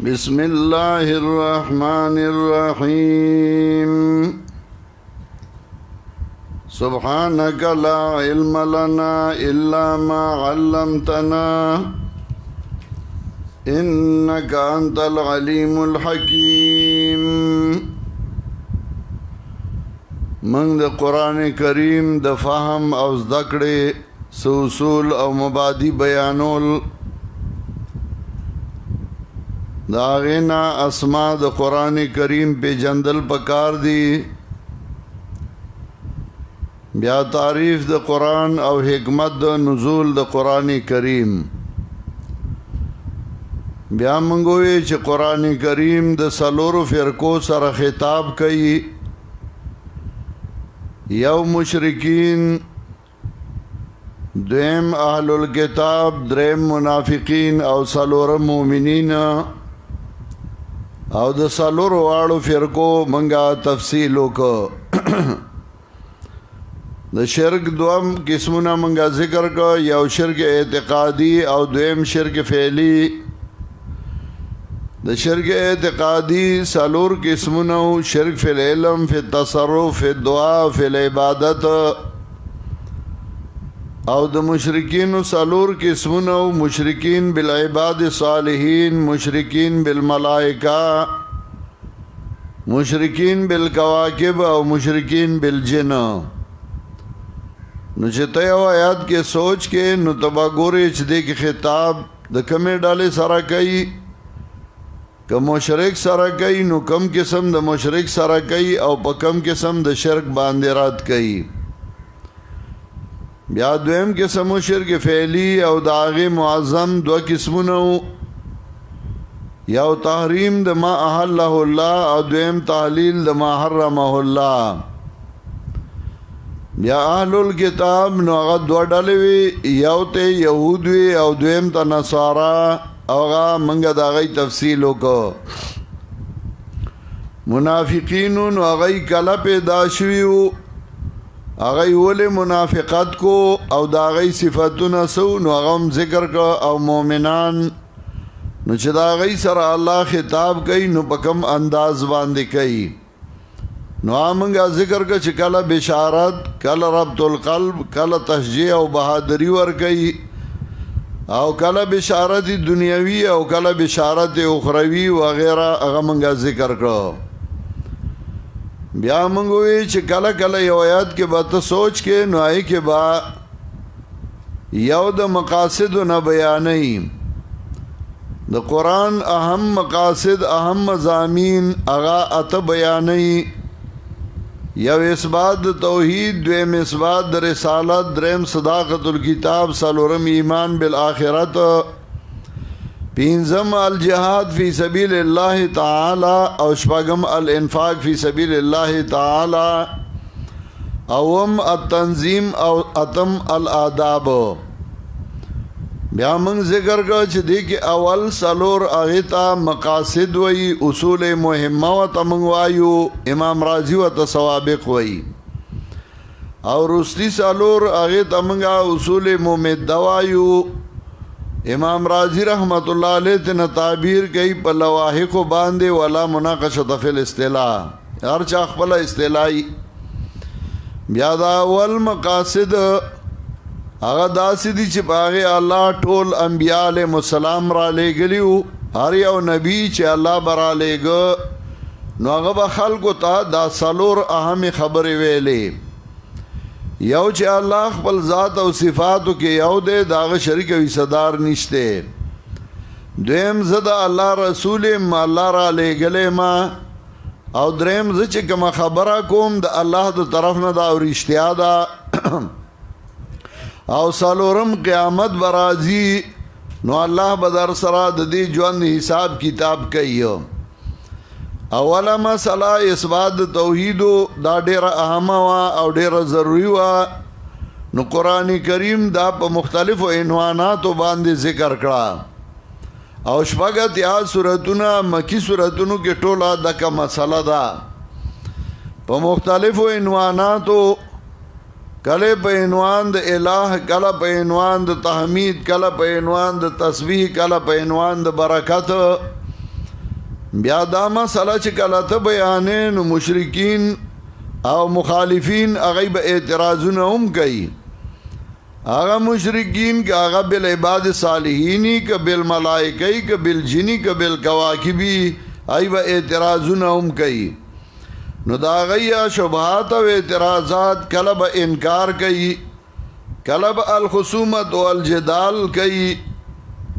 بسم الله الرحمن الرحيم سبحانك لا علم لنا إلا ما علمتنا إنك أنت العليم الحكيم. من د قرآن کریم د فهم او ذکر اصول او مبادی بیانول دا غینا اسماء د قرآن کریم پی جندل پکار دی، بیا تعریف د قرآن او حکمت د نزول د قرآن کریم. بیا منگوی چې قرآن کریم د سلورو فرقو سره خطاب کئی، یو مشرکین، دویم اہل الکتاب، دریم منافقین او سلور مومنین. او د سلور واړو فرقو منگا تفصیلو کو د شرک دوم قسمونه منگا ذکر کو، یو شرک اعتقادی او دویم شرک فعلی. د شرک اعتقادی سلور قسمونه، شرک فی العلم، فی التصرف، فی الدعا، فی العبادت. او د مشرکین سلور قسمونه، مشرکین بالعباد الصالحین، مشرکین بالملائکہ، مشرکین بالکواکب او مشرکین بالجن. نو چې ته یو آیات کې سوچ کې نو تبا ګورې چې دې کې خطاب د کمې ډلې سره کوي، که مشرک سره کوي نو کم قسم د مشرک سره کوي او په کم قسم د شرک باندې رات کوي. بیا دویم قسم شرک فعلی او د هغې معظم دو قسمونه، یو تحریم د ما احله الله او دویم تحلیل د ما حرمه الله. بیا اهل الکتاب نو هغه دوه ډلې وي، یو ته یهود وي او دویم ته نصارا، او هغه منګه د هغې تفصیل وکړو. منافقینو نو هغې کله پیدا شوي وو، هغه ولې منافقت کو او د هغې صفتونه سو نو هغه هم ذکر کو. او مومنان نو چې د هغې سره الله خطاب کوي نو په کوم انداز باندې کوي نو همغه ذکر کو چې کله بشارت، کله ربط القلب، کله تشجیع او بهادری ورکوي، او کله بشارت دنیاوی او کله بشارت اخروی وغیرہ هغه منګه ذکر کړو. بیا منگوی چې کله کله یو آیات کې با ته سوچ کې نو آئی کې با یو د مقاصد نه بیانئی د قرآن اهم مقاصد، اهم مضامین اغا اته بیانئی. یو اثبات د توحید، دویم اثبات د رسالت، دریم صداقت الکتاب، سلورم ایمان بالآخرت، پینزم الجہاد فی سبیل اللہ تعالی او شپاگم الانفاق فی سبیل اللہ تعالی، اوم التنظیم او اتم الاداب. بیا من ذکر کا چې دی کې اول سلور اغیتا مقاصد وی، اصول مهمه و تمنگ وایو، امام رازی و تصوابق وی. او رسلی سلور اغیتا منگا اصول ممد وایو، امام رازی رحمت اللہ علیہ تینا تعبیر کئی پا لواحق باندے ولا مناقشت فی الاستلاح، ہر چاق پلا استلاحی. بیادا اول مقاصد اغا داسی دی چی پاگے اللہ ٹول انبیاء علیہ السلام را لے گلیو، ہر یو نبی چی اللہ برا لے گا نو اغا با خلقو تا دا سلور اہم خبر ویلے. یو چې الله خپل ذات او صفاتو کې یو دی، داغه شریک او حصدار نشته. دویم زه د الله رسول یم، الله را لېږلی ما. او دریم زه چې کومه خبره کوم د الله د طرف نه ده او رښتیا ده. او څلورم قیامت به راځي نو الله به در سره د دې ژوند حساب کتاب کوي. اوله مسله اثبات د توحیدو دا ډیره اهمه وه او ډیره ضروري وه. نو قرآن کریم دا په مختلفو عنواناتو باندې ذکر کړه. او شپږ اتیا سورتونه مکی سورتونو کې ټوله دغه مسله ده په مختلفو عنواناتو، کله په عنوان د الہ، کله په عنوان د تحمید، کله په عنوان د تسبیح، کله په عنوان د برکت. بیا دا مسله چې کله ته بیانې نو مشرکین او مخالفین هغه به اعتراضونه هم کوي. هغه مشرکین که هغه بالعباد صالحینی که بالملائکهی که بالجنی که بالکواکبی هغه به اعتراضونه هم کوي. نو دا غیا شبهات او اعتراضات کله به انکار کوي، کله به الخصومت والجدال کوي،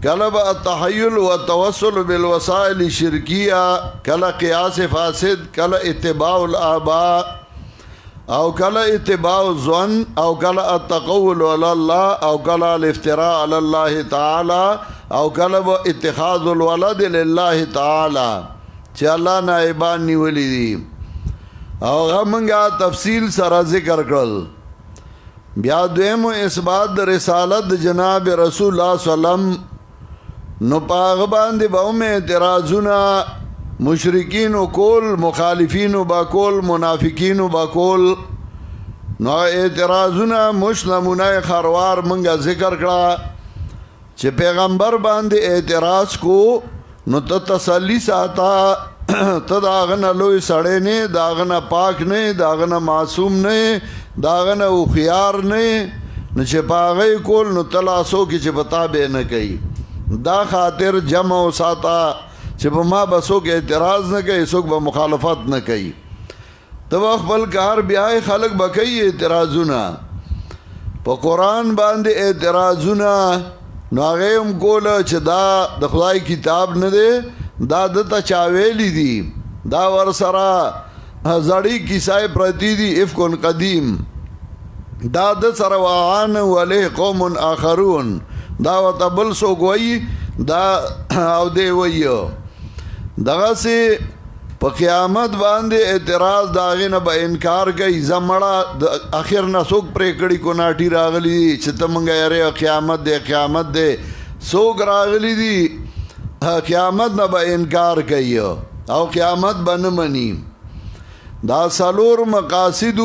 کله به التحیل والتوسل بالوسائل الشرکیه، کله قیاس فاسد، کله اتباع الآباء او کله اتباع الظن او کله التقول علی الله او کله الافتراء علی الله تعالی او کله به اتخاذ الولد لله تعالی چې الله نائبان نیولی دي. او غمنګه تفصیل سره ذکر کړل. بیا دویمو اثبات د رسالت د جناب رسول الله صلی الله علیه وسلم. نو پاغ باندې به اعتراضونه مشرکین کول، مخالفین با کول، منافقین با کول. نو اعتراضونه مش نمونه خروار منګه ذکر کړه چې پیغمبر باندې اعتراض کو نو ته تسلی ساته، ته داغه نه لوی سړی نه، داغه نه پاک نه، داغه نه معصوم نه، داغه نه خوخيار نه، نو چې پاغه کول نو تلاسو کې چې پتا به نه کوي. دا خاطر جمع او ساته چې په ما بسو کې اعتراض نه کوي، څوک به مخالفت نه کوي. ته خپل کار بیا خلک به کوي اعتراضونه په قرآن باندې اعتراضونه. نو هغه هم کوله چې دا د خدای کتاب نه دی، دا دته چا ویلی دي، دا ور سره زړی کیسه پرتی دي افکن قدیم، دا د سره وعان وله قوم آخرون، دا وتبل سو گوئی دا او دی ویو. دغه سي په قیامت باندې اعتراض داغه نه به انکار کوي. زمړه د اخر نه څوک پرې کړي کو ناټي راغلي چې ته مونږه یاره قیامت دی قیامت دی، څوک راغلي دي قیامت نه به انکار کوي او قیامت به نه مني. دا سلور مقاصد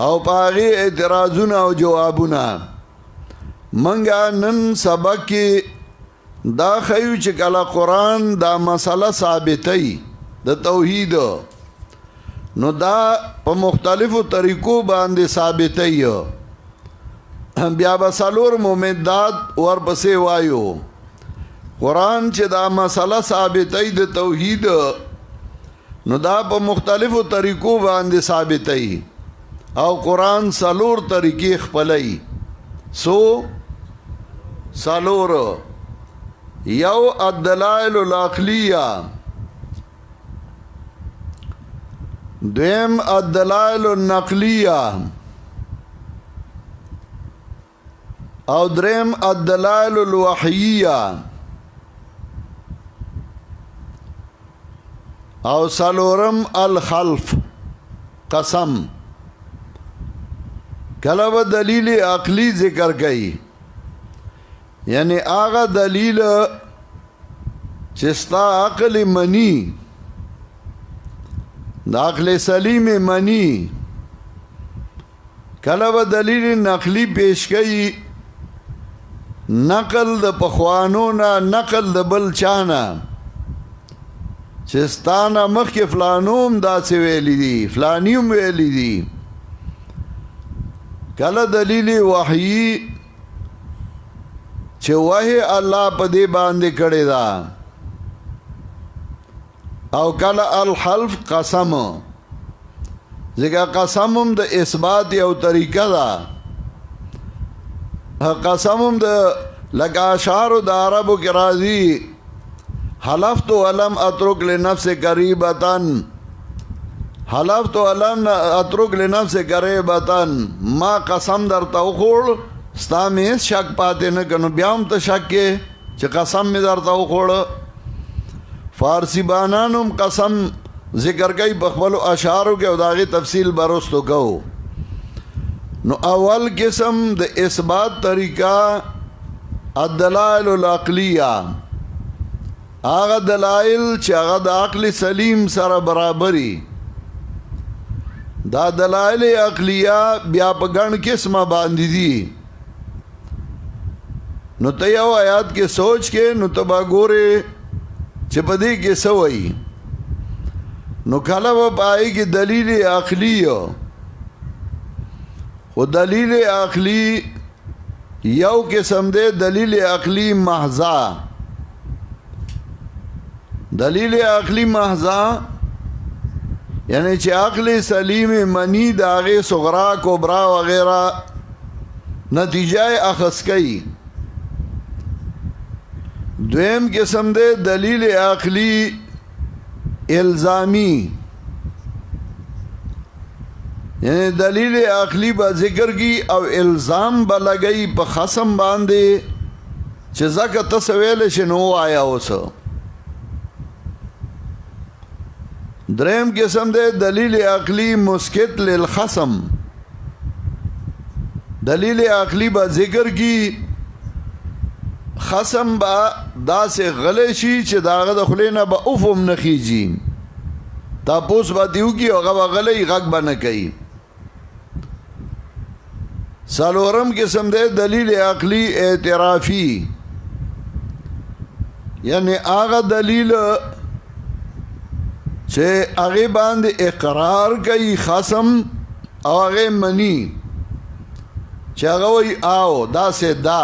او پاغي اعتراضونه او جوابونه. منګه نن سبق کې دا خیو چې کله قرآن دا مسله ثابتයි د توحید، نو دا په مختلفو طریقو باندې ثابتයි. بیا به سلور ممدات ورپسې وایو. قرآن چې دا مسله ثابتයි د توحید، نو دا په مختلفو طریقو باندې ثابتයි. او قرآن سلور طریقې خپلای. سو سلور: یو الدلائل العقلیه، دویم الدلائل النقلیه، او دریم الدلائل الوحیه، او سلورم الخلف قسم. کله به دلیل عقلی ذکر کئی، یعنی آغا دلیل چستا عقل منی، دا عقل سلیم منی. کله به دلیل نقلی پیش کئی، نقل د پخوانونا، نقل د بل چانا چستانا مخ کے فلانوم دا سے ویلی دی، فلانیوم ویلی دی. کله دلیل وحی چې وحی الله په دې باندې کړی دا، او کله الحلف قسم، ځکه قسمم د اثبات یو طریقه ده. قسمم د لکه اشعار د عربو کې راځي، حلفت ولم اترك لنفس قریبتن، حلفت ولم اترك لنفس قریبتن، ما قسم درته وخوړ ستا مې شک پاتې نه کنو، بیا هم ته شک کې چې قسم مې درته وخوړ. فارسی بانانم قسم ذکر کوي په خپلو اشعارو کې، او د هغې تفصیل به رستو کوو. نو اول قسم د اثبات طریقه الدلائل العقلیه، هغه دلائل چې هغه د عقل سلیم سره برابري. دا دلائل عقلیه بیا په ګڼ قسمه باندې دي. نو ته یو آیات کې سوچ کې نو ته به ګورې چې په دې کې څه وایي نو کله به پای کې دلیل عقلی خو دلیل عقلی یو قسم دی دلیل عقلی محضا دلیل عقلی محضا یعنی چې عقل سلیم منی د هغې صغرا کبرا وغیرہ نتیجه اخذ کوي دویم قسم دی دلیل عقلی الزامی یعنی دلیل عقلی با ذکر کی او الزام با لگئی پا خصم باندے چه زکا تسویل شنو آیا ہوسا درہم قسم دے دلیل عقلی مسکت للخصم دلیل عقلی با ذکر کی خصم با دا سے غلشی چه داغ دخلینا با افم نخیجی تا پوس با دیو کی او غا غلی غق با نکی سالورم قسم دے دلیل عقلی اعترافی یعنی آغا دلیل چه آغی باند اقرار کئی خصم او آغی منی چه آغا وی آو دا سے دا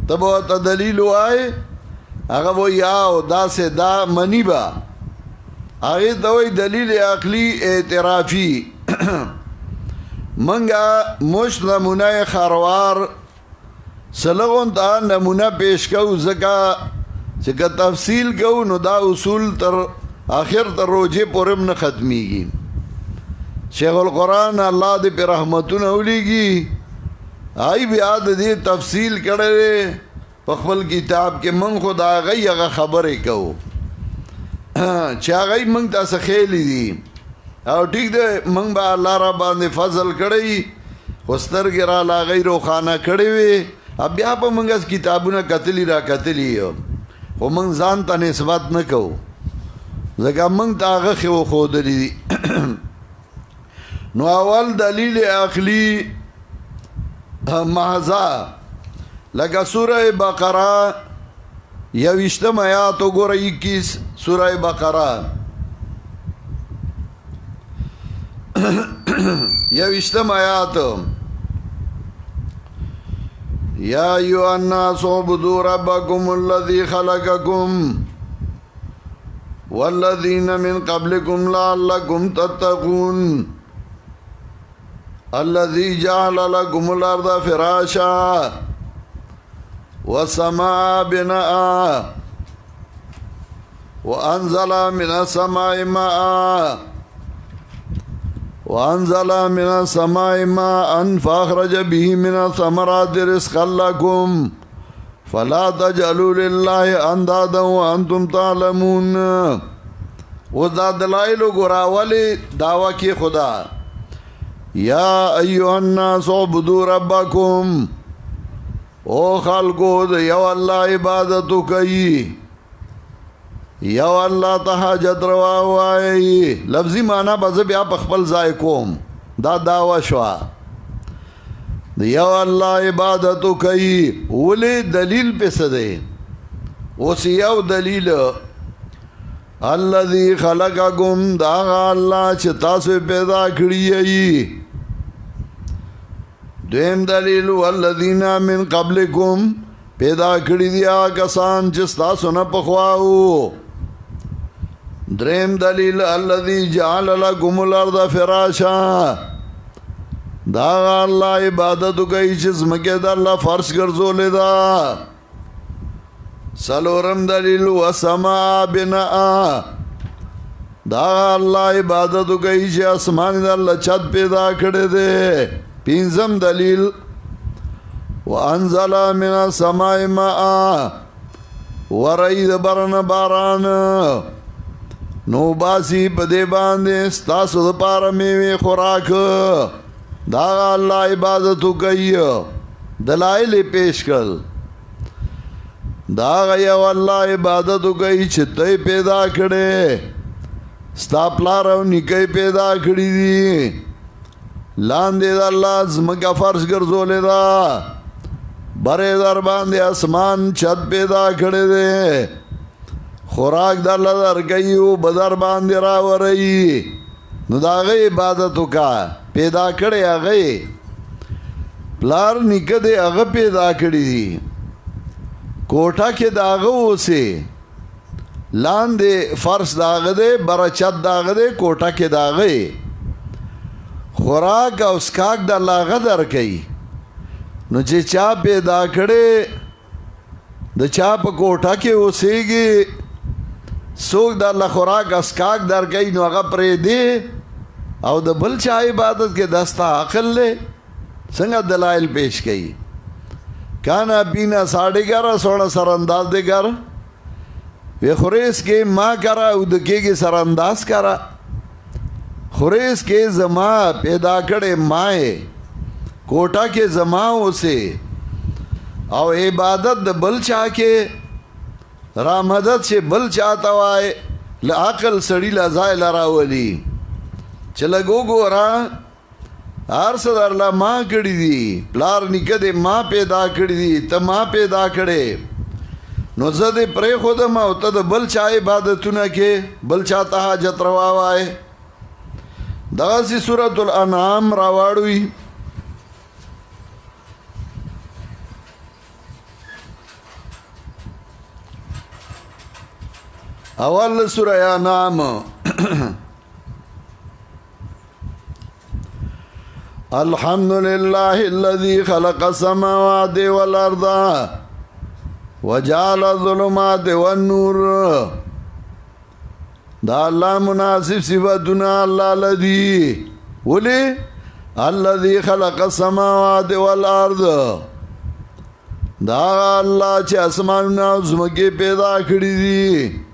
تب تا دلیل آئے آغا وی آو دا سے دا منی با آغی دوی دلیل عقلی اعترافی منگا مشت نمونه خروار سلغون تا نمونه پیش کو زکا چکا تفصیل کو نو دا اصول تر آخر تر روجے پورم نه ختمیگی شیخ القرآن اللہ دے پی رحمتون اولیگی آئی بیا دے تفصیل کرے پخبل کتاب کے من خود آگئی اگا خبرے کو چاگئی منگ تا سخیلی دی او ٹھیک دے منگ با اللہ را باندے فضل کڑی خستر گرا لاغی رو خانہ کڑی وی اب بیا پا منگ اس کتابونا قتلی را قتلی خو منگ زان تا نسبت نکو زکا منگ تا آغا خیو خودلی دی نو اول دلیل عقلی محضا لکا سورہ بقرہ یوشتم آیاتو گو رہی 21 سورہ بقرہ یوشتم آیات یا ایوہ الناس عبدوا ربکم الذی خلقکم والذین من قبلکم لعلکم تتقون الذی جعل لکم الارض فراشا والسماء بناء وانزل من السماء ماء وانزل من السماء ماء فاخرج به من الثمرات رزقا لكم فلا تجعلوا لله اندادا وانتم تعلمون وذا دلائل غراولی دعوی کی خدا یا ایها الناس عبدوا ربکم او خلقو یو اللہ عبادتو کئی یو اللہ تا حاجت روا وائی لفظی معنی بز بیا پخپل ذائقوم دا دعوی شوا یو اللہ عبادتو کئی ولی دلیل پہ صدے اسی یو دلیل الذی خلقکم داغا اللہ چتاسو پیدا کریئی دویم دلیل والذین من قبلکم پیدا کری دیا کسان چستاسو نپخواو دریم دلیل الذی جعل لکم الارض فراشا داغا اللہ عبادتو کئی چزمکی دا اللہ فرش کرزو لیدا سلورم دلیل والسماء بناء داغا اللہ عبادتو کئی چی اسمانی دا اللہ چھت پیدا کردے دے پینزم دلیل وانزل من السماء ماء ورید برن باران نو باسی پدے باندے ستاسو دا پارا میوے خوراک داغا اللہ عبادتو کئی دلائل پیش کر داغا یو اللہ عبادتو کئی چھتے پیدا کردے ستا پلارو نکئی پیدا کردی دی لاندے دا اللہ زمکا فرش گرزولے دا برے در باندے اسمان چھت پیدا کردے دے خوراک در لدر گئی و بدر باندې راورئی نو دا غي عبادت وکا پیدا کړي هغه پلار نیکه دې هغه پیدا کړی دي کوټه کې داغه اوسه لاندې فرش داغه دې برچت داغه دې کوټه کې داغه خوراک او اسکاک د لاغه در کوي نو چې چا پیدا کړي د چا په کوټه کې اوسېږي څوک د الله خوراک اسکاک در کوي نو هغه پرې دی او د بل چا عبادت کې دستا عقل لے څنګه دلائل پیش کړي کانا پینا 11:30 16 سر انداز دے کر وی خوریس کے ماں کرا ادکے کے سر انداز کرا خوریس کے زما پیدا کڑے مائے کوٹا کے زماؤں سے او عبادت د بل چا کے رامدد سے بل چاہتا وائے لعقل سڑی لزائے لراولی چلگو گو را ارس در اللہ ماں کڑی دی پلار نکد ماں پیدا کڑی دی تا ماں پیدا کڑے نو زد پرے خودم او تا بل چا عبادتونا کے بل چاہتا حاجت رواوائے دغسی سورة الانعام راوڑوی اول سورة انعام الحمد لله الذي خلق السماوات والأرض وجعل الظلمات والنور دا اللہ مناسب صفتنا اللہ الذي ولی الذي خلق السماوات والأرض دا اللہ چه اسمانونا زمکی پیدا کری دی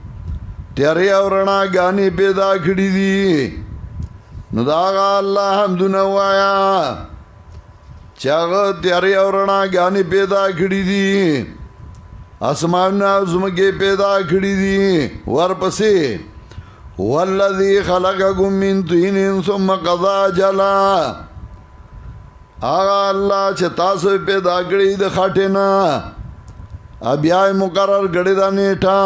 تیاری اورنا گانی پیدا کری دی نو داغا اللہ حمدو نوایا چاگا تیاری اورنا گانی پیدا کری دی اسماننا زمکی پیدا کری دی ورپسی والذی خلقکم من طین ثم قضا جلا آغا اللہ چه تاسو پیدا کری دی خاٹینا ابیائی مقرر کری دا نیٹا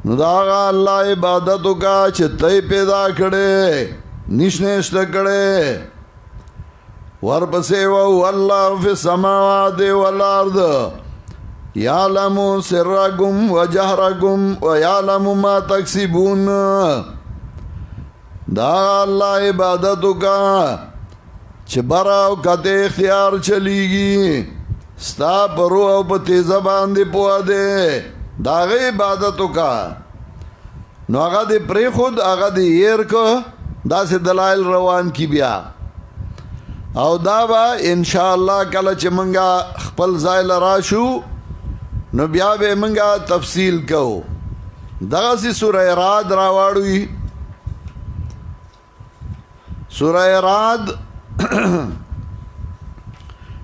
نو داغا اللہ عبادتو کا چھتے پیدا کڑے نشنشت کڑے ورپسے وہو اللہ فی السماوات والارض یعلم سرکم و جہرکم و یعلم ما تکسبون داغا اللہ عبادتو کا چھ براو کتے اختیار چلیگی ستا پرو او پتی زبان دی پوا دے داغه عبادتو کا نو آغا دی پری خود آغا دی ایر کو دا سی دلائل روان کی بیا او دا با انشاءاللہ کل چه منگا خپل زائل راشو نو بیا بے منگا تفصیل کو دا سی سورہ راد راوڑوی سورہ راد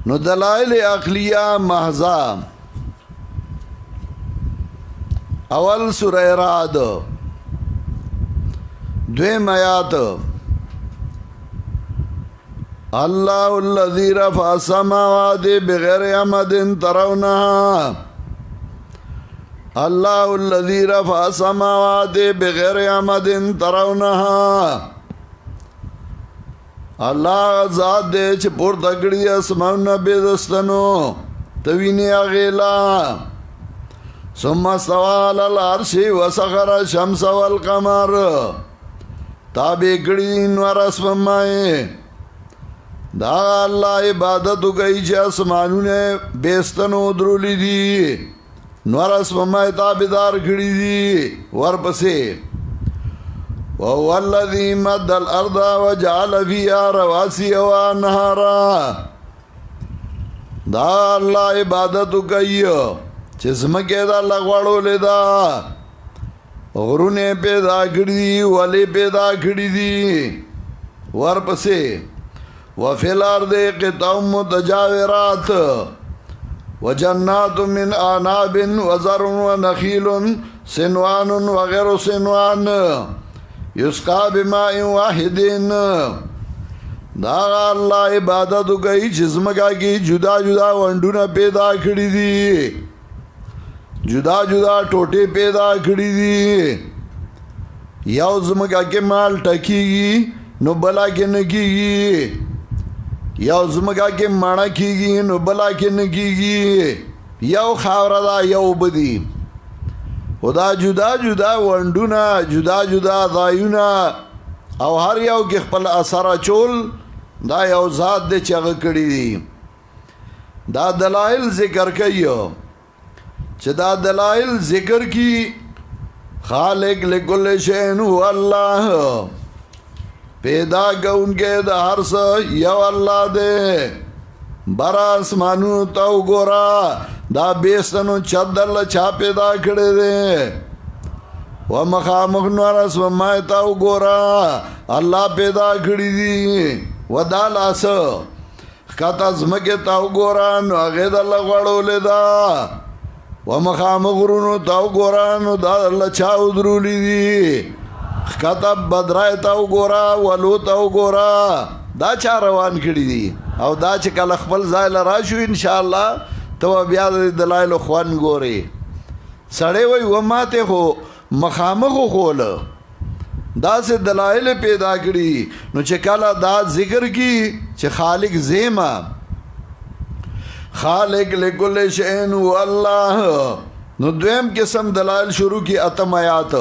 نو دلائل عقلیہ محضا اول سورہ رعد دویم آیات اللہ الذی رفع السماوات بغیر عمد ترونها اللہ الذی رفع السماوات بغیر عمد ترونها اللہ ذات دے چھ پور تکڑی اسمان بے دستنو توینی اغیلا ثم استوى على العرش وسخر الشمس والقمر تابع کړي نور اسمانه دا الله عبادت کوي چې اسمانونه بیستنو درولې دي نور اسمانه تابعدار کړي دي ورپسې وهو الذي مد الارض وجعل فيها رواسي وانهارا دا الله عبادت کوي چې زمکه دا لغواړو لیدا غرونه پیدا کړی دي ولی پیدا کړی دي ورپسې وفي الارض قطع متجاورات وجنات من اعناب وزرع ونخيل صنوان وغير صنوان يسقى بماء واحد دا الله عبادت کوي چې زمکه کې جدا جدا وندونه پیدا کړی دي جدا جدا ټوټې پیدا کړی دي یو زمکا کې مال ټکیږي نو بلا کې نه کیږي یو زمکا کې ماڼه کیږي نو بلا کې نه کیږي یو خاوره دا یو بدی خدا جدا جدا وندونه جدا جدا ځایونه او هر یو کې خپل اثر چول دا یو ذات دې چغه کړی دي دا دلائل ذکر کایو چې دا دلائل ذکر کی خالق لکل شین هو الله پیدا کونکے دا ہر سا یو اللہ دے برا اسمانو تاو گورا دا بیستنو چد اللہ چا پیدا کھڑے دے ومخامخ نورس ومائی تاو گورا اللہ پیدا کھڑی دی ودال آسا خطا زمکے تاو گورا نو اغید اللہ غڑو لے دا ومخامخ رونو تاو گورا نو دا اللہ چا ادرو لی دی خطب بدرای تاو گورا ولو تاو گورا دا چا روان کړي دي او دا چې کله خپل ځای لرا شو ان شاء الله تو بیا د دلایل خوان ګوري سړی وای و ماته خو مخامخ خول دا سه دلایل پیدا کړي نو چې کله دا ذکر کی چې خالق زیما خالق لکل شین والله نو دویم قسم دلایل شروع کی اتم آیات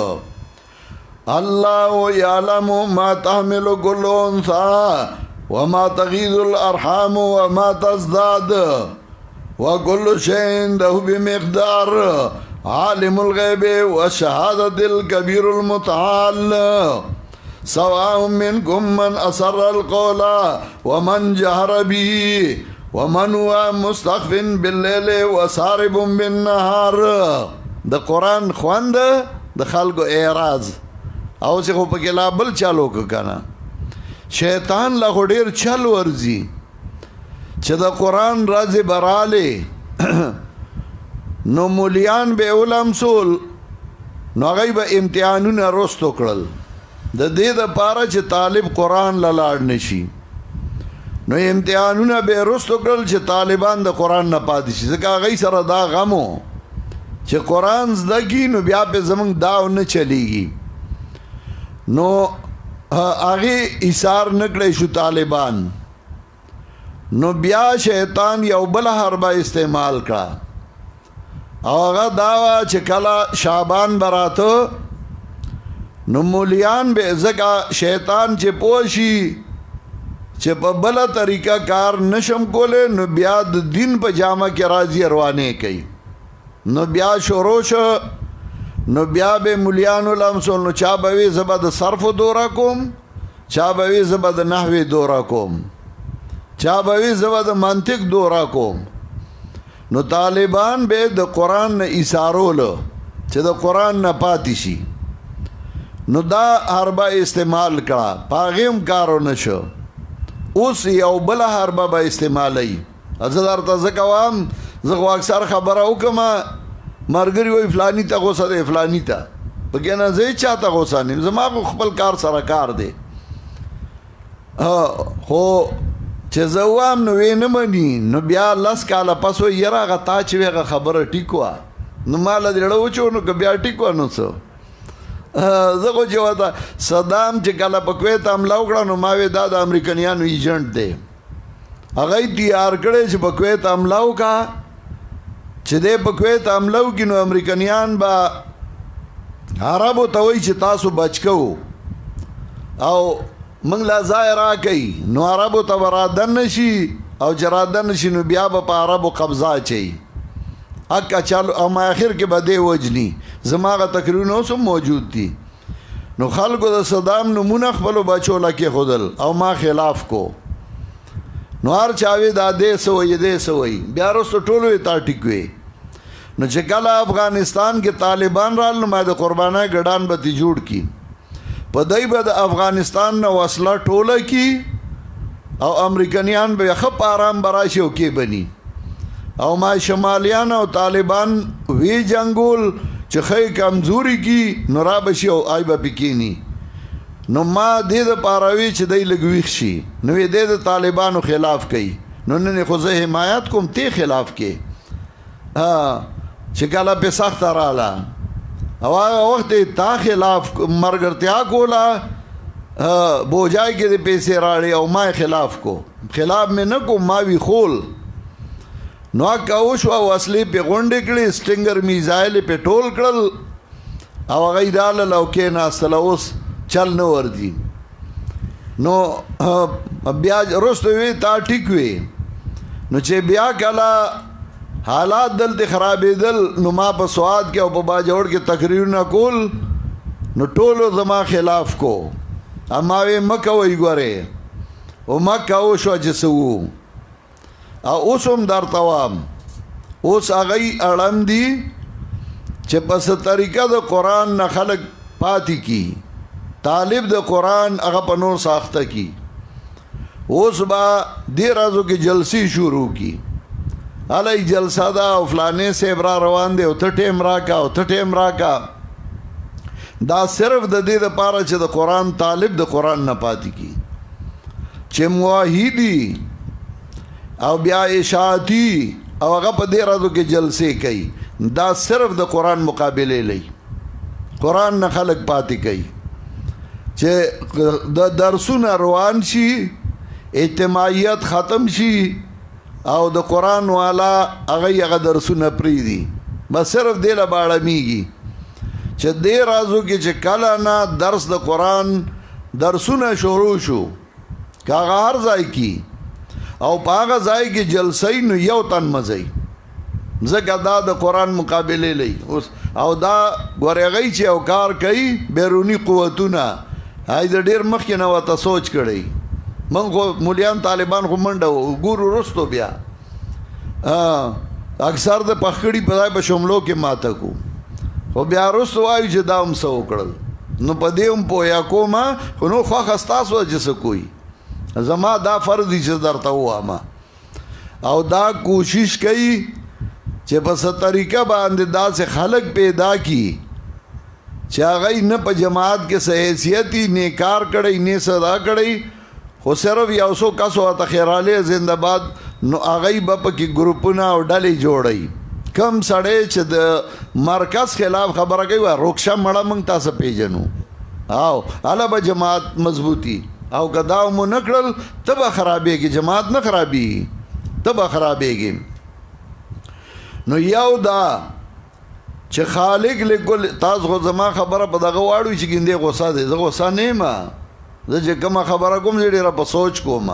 اللہ یعلم ما تحمل كل انثى وما تغيض الارحام وما تزداد وكل شيء عنده بمقدار عالم الغيب والشهادة الكبير المتعال سواء منكم من أسر القول ومن جهر به ومن هو مستخف بالليل وسارب بالنهار دا قرآن خواند دا خلق اعراض او چې خو پکې لا بل چالو کنه شیطان لا ډیر چل ورزي چې د قرآن راځي براله نو مولیان به علم سول نو هغه به امتحانونه رستو کړل د دې د پاره چې طالب قرآن لاړ نشي نو امتحانونه به رستو کړل چې طالبان د قرآن نه پاتې شي ځکه هغه سره دا غمو چې قرآن زده کی نو بیا به زمونږ داو نه چلیږي نو آگے ایثار نکڑے شو طالبان نو بیا شیطان یو بل حربہ استعمال کرا او آگا داوا چکلا شعبان براتو نو مولیان بے زکا شیطان چے پوشی چے پا بلا طریقہ کار نشم کولے نو بیا دین پا جامع کے راضی اروانے کئی نو بیا شروش نو بیا به مولیانو لمسول نو چا بوی زبا د صرف دورا کوم چا بوی زبا د نحوی دورا کوم چا بوی زبا د منطق دورا کوم نو طالبان به د قرآن نه ایثارولو چې د قرآن نه پاتې شي نو دا حربه استعمال کړه پاغیم کارو نشو اوس یو بل حربه به استعمالی ازدار ته زکوام زغو اکثر خبره وکما مرګري وای فلانی ته غوسه ده فلانی ته بګیا نه زه چاته غوسه نه زما خپل کار سره کار دی خو چې زوام نو وینم مني نو بیا لاس کاله پسو یره غتا چې ویغه خبره ټیکوا نو مال دړو چو نو بیا ټیکوا نو څه زه کو چې وتا صدام چې کله په کویت حمله وکړه نو ما وی دا د امریکایانو ایجنټ دی هغه تیار کړي چې په کویت حمله وکړه چې دې په کویت حمله وکړي نو امریکایان با عربو ته وایي چې تاسو بچ کوو او موږ لا ځای راکوي نو عربو ته به رادن نشي او چې رادن نشي نو بیا به په عربو قبضه اچوي اکا چالو او ما آخر کې به دې وجني زما هغه تقریرونه اوس هم موجود دي نو خلکو د صدام نمونه خپلو بچو له کېښودل او ما خلاف کو نو هر چاوی دا دې سوی دې سوی بیا وروسته ټولو یې تا ټیک وی نو چې کله افغانستان کې طالبان رال نو ما د قربانای ګډان به تی جوړ کی په دای به د افغانستان نه وسله ټوله کی او امریکایان به خپ آرام براشي او کې بني او ما شمالیان او طالبان وی جنگول چې خې کمزوري کی نو را بشي او آی به پکینی نو ما دې د پاروي چې دای لګويخ شي نو دې د طالبانو خلاف کوي نو نه خو زه حمایت کوم ته خلاف کې چې کله په سخت رااله او هغه وخت تا خلاف مرګرتیا کولا بوجای کې د پیسې راړي او ما خلاف کو خلاف مې نه کو ما وی خول نو کاو شو وسلې په غونډې کړې سټینګر میزایل په ټول کړل او هغه دال لو کې ناستل اوس چل نه ورځي نو بیا رستو وی تا ټیک وی نو چې بیا کلا حالات دلته خرابېدل نو ما په سواد کې او په باجوړ کې تقریرونه کول نو ټولو زما خلاف کو اما وی مکه وی ګوره او مکه او شو جسو او اوس هم در توام اوس هغه اړم دي چې پس طریقه د قران نه خلق پاتې کی طالب د قران هغه په نور ساخته کی اوس با دې رازو کې جلسی شروع کی علی جلسه دا او فلانه سے برا روان دی او ته ټیم راکا او ته ټیم راکا دا صرف د دې لپاره چې د قران طالب د قران نه پاتې کی چې موحدی او بیا اشاعتی او هغه په دې رازو کې جلسه کوي دا صرف د قران مقابله لې قران نه خلق پاتې کوي چې د درسونه روان شي اجتماعیت ختم شي او د قران والا هغه درسونه پری دي بس صرف دې لا باړمیږي چې دې رازو کې چې کله نه درس د قران درسونه شروع شو کاغه هر ځای کې او پاغه ځای کې جلسې نو یو تن مزي زګه دا د قران مقابله لې اوس او دا ګورېږي چې او کار کوي بیرونی قوتونه هاي د ډیر مخکې نه وته سوچ کړي منغو مولیان طالبان خو منډه ګورو رستو بیا اکثر د پخړی په ځای په شملو کې ماته کو خو بیا رستو وایي چې دا هم سو کړل نو په دې هم پویا کومه خو نو خو خستاسو چې کوئی زما دا فرض دي چې درته واما او دا کوشش کوي چې په ست طریقه باندې دا سے خلق پیدا کی چې هغه نه په جماعت کې حیثیت نه کار کړي نه صدا کړي خو صرف یو څو کسو ته خیراله زنده‌باد نو هغه په کې ګروپونه او ډلې جوړي کم سړی چې د مرکز خلاف خبره کوي روکشه مړه مونږ تاسو پیژنو او اله به جماعت مضبوطی او کداو مو نکړل تبه خرابېږي جماعت نه خرابي تبه خرابېږي نو یو دا چې خالق لګل تاسو خو زما خبره په دغه واړو چې ګندې غوسه دي زه غوسه نه ما زه چې کومه خبره کوم چې ډیره په سوچ کوم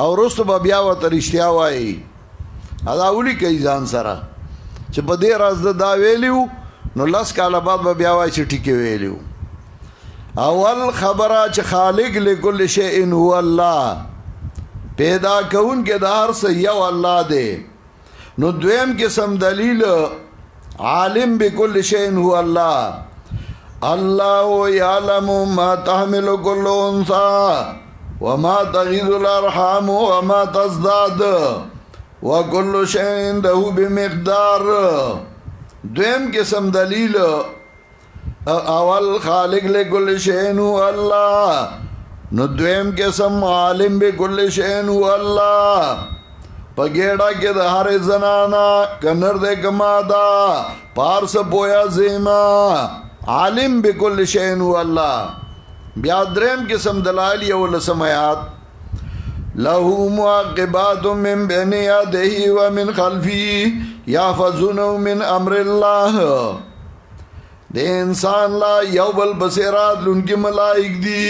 او رستو به بیا وته رښتیا وایي دا ولي کوي ځان سره چې په دې راز دا ویلیو نو لاس کاله بعد به بیا وایي چې ټیکې ویلیو اول خبره چې خالق لكل شيء هو الله پیدا کون کې دار سے یو الله دی نو دویم قسم دلیل عالم بكل شيء هو الله الله يعلم ما تحمل كل انثى وما تغيض الارحام وما تزداد وكل شيء عنده بمقدار دویم قسم دلیل اول خالق لكل شيء هو الله نو دویم قسم عالم بكل شيء هو الله پګېړه کې د هر زنانا کنر دې کمادا پارس پویا زیما عالم بكل شيء هو الله بیا دریم قسم دلائل یو لسمات له معقبات من بين يديه ومن خلفه يحفظونه من امر الله د انسان لا یو بل بصیرات لونکي ملائک دي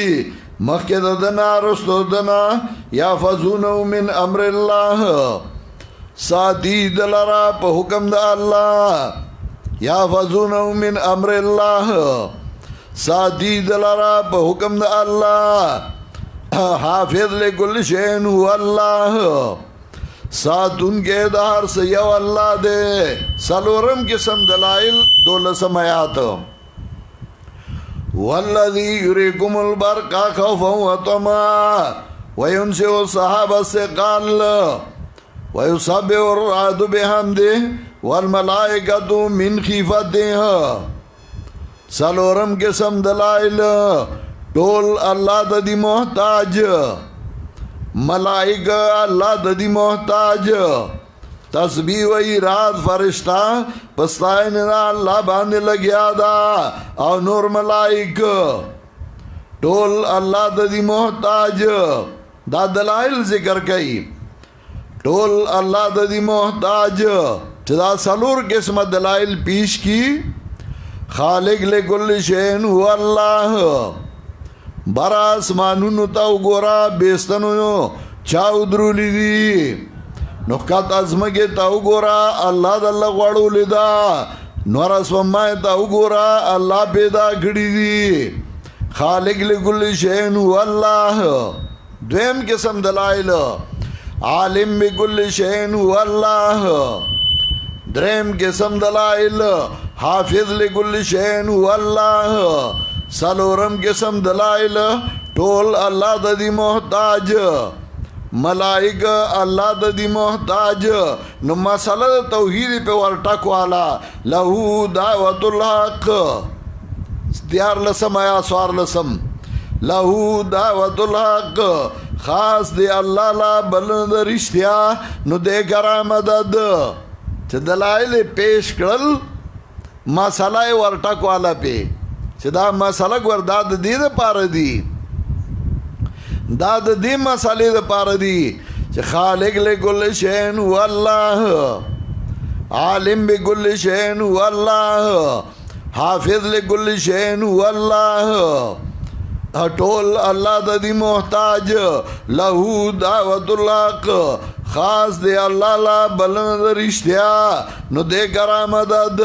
مخکې دنا رستو دنا يحفظونه من امر الله ساتي دلرا په حکم د الله يحفظونه من امر الله ساتي دلرا په حکم د الله حافظ لكل شيء هو الله ساتون کے دار سے یو اللہ دے سلورم قسم دلائل دولسم آیات والذی یریکم البرق خوفا وطمعا وینشئ السحاب الثقال ویسبح الرعد بحمده والملائکۃ من خیفتہ سلورم قسم دلائل ټول الله د دې محتاج ملائکه الله د دې محتاج تسبیح وی رات فرشتہ پستائن دا اللہ باندے لگیا دا او نور ملائک ټول اللہ دا دی محتاج دا دلائل ذکر کئی ټول اللہ دا دی محتاج چدا سلور قسم دلائل پیش کی خالق لکل شین هو اللہ برا اسمانونو تاو گورا بیستنو چاو درولی دی نقات ازمکی تاو گورا اللہ دا اللہ غوڑو لیدا نور اسمائی تاو گورا اللہ پیدا کھڑی دی خالق لکل شین هو اللہ دویم قسم دلائل عالم بکل شین هو اللہ دریم قسم دلائل حافظ لکل شین هو اللہ سلورم قسم دلائل ټول اللہ دا دی محتاج ملائک اللہ دا دی محتاج نو مسئلہ توحید پہ ورٹک والا لہو دعوت الحق دیار لسم آیا سوار لسم لہو دعوت الحق خاص دی اللہ لا بلند رشتیا نو دے کرا مدد چھ دلائل پیش کرل مسئلہ ورٹک والا پہ چھ دا مسئلہ ور داد دی دا پار دی داد دی مسئلے دا پار دی چھ خالق لکل شین هو اللہ عالم بکل شین هو اللہ حافظ لکل شین هو اللہ ٹول اللہ دا دی محتاج لہو دعوت الحق خاص دے اللہ لا بلند رشتیا نو دے کرا مدد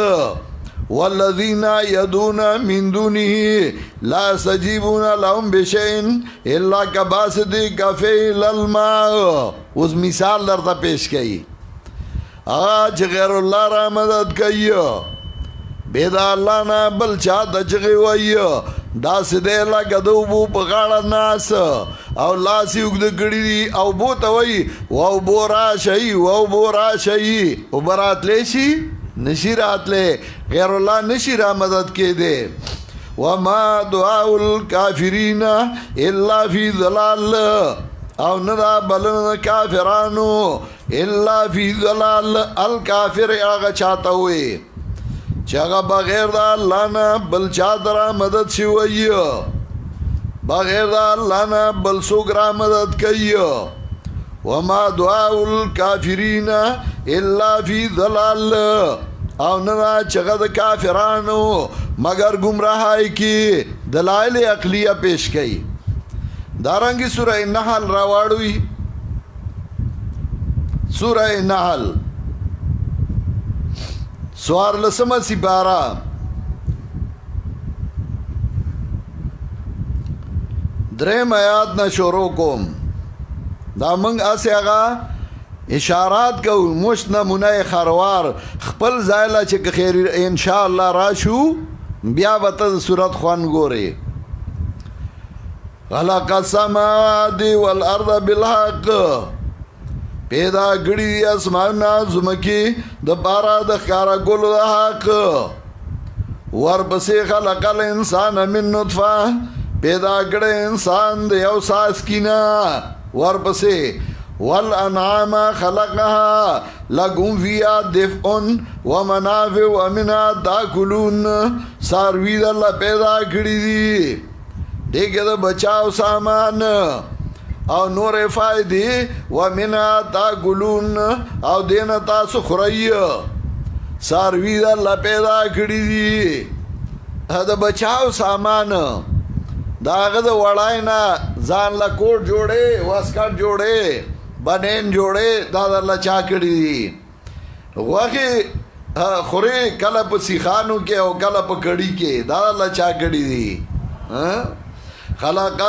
والذین یدون من دونه لا سجیبون لهم بشین الا کباسط کفیل الماء اس مثال در تا پیش کئی آج غیر اللہ را مدد کئی بیدا اللہ نا بل چاہتا چگی وئی دا سدے اللہ کدو بو پکاڑا ناس او لاسی اگد کڑی دی او بو تاوئی واو بو را شئی واو بو را شئی او برات لیشی نشی رات لے غیر اللہ نشی را مدد کے دے وما دعاء الکافرین الا فی ضلال او ندا بلن کافرانو الا فی ضلال الکافر آگا چاہتا ہوئے چاگا بغیر دا اللہ نا بل چاہتا را مدد شوئی بغیر دا اللہ نا بل سوک را مدد کئی وما دعاء الکافرین الا فی ضلال او ندا چگد کافرانو مگر گمراہائی کی دلائل عقلیہ پیش کئی دارنگی سورہ نحل راوڑوی سورہ نحل سوار لسمہ سپارہ درم آیات نا شروع کوم دا منگ اسے آگا اشارات کو مشت نمونہ خروار خپل زائلہ چک خیر انشاءاللہ راشو بیا بطد صورت خوان گورے خلق السماوات والارض بالحق پیدا گڑی دی اسماننا زمکی دا پارا دا خارا گل دا حق ورپسی خلق الانسان من نطفہ پیدا گڑی انسان دا یو ساسکینا ورپسی والانعام خلقها لکم فیها دفعن ومنافع ومنها تاکلون ساروی دا اللہ پیدا کری دی دیکھے دا بچاو سامان او نور فائدی ومنها تاکلون او دینا تاسو خرائی ساروی دا اللہ پیدا کری دی دا بچاو سامان دا آغا دا وڑائینا زان لکوٹ جوڑے واسکٹ جوڑے بنین جوڑے دا دا اللہ چاہ کری دی واقعی خوری کلپ سیخانو کے او کلپ کڑی کے دا اللہ چاہ کری دی خلق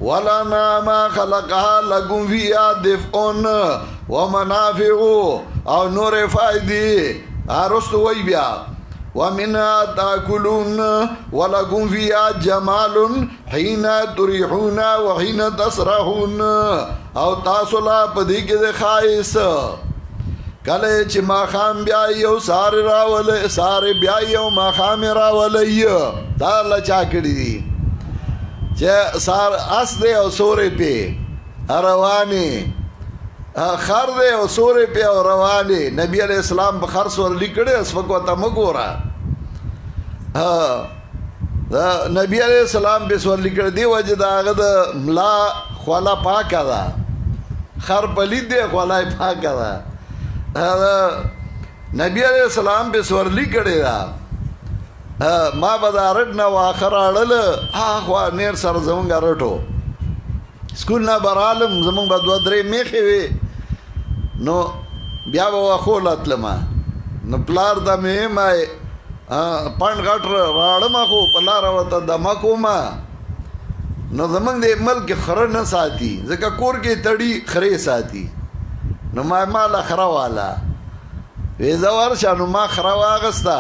والانعام خلقها لکم فیها دفعن ومنافع او نور فائدی رست وی بیا ومنها تاکلون ولکم فیها جمال حین تریحون وحین تسرحون او تاسولا پدی کے دے خائص کلے چی ماخام بیائی او سارے راولے سارے بیائی او ماخام راولے دا اللہ چاکڑی دی چی سار اس دے او سورے پہ روانی خر دی او سورې پې او روانې نبي علیه السلام په خر سورلي کړی سپک ورته مه ګوره نبي علیه السلام پې سورلي کړی دې وجې د هغه د ملا خوله پاکه ده خر پلید دی خوله یې پاکه ده نبي علیه السلام پې سورلي کړې ده ما به د رټ نه واښه راړله هاخوا نیر سره زمونږ رټو سکول نه به رالم زمونږ به دوه درې میښې وې نو بیا به واښو له تلمه نو پلار ته مې ویمه پنډ غټ راړمه خو په لاره ورته دمه کومه نو زمونږ د ملک خره نه ساتي ځکه کور کې تړي خرې ساتي نو ما له خره واله وې زه ورشه نو ما خره واغسته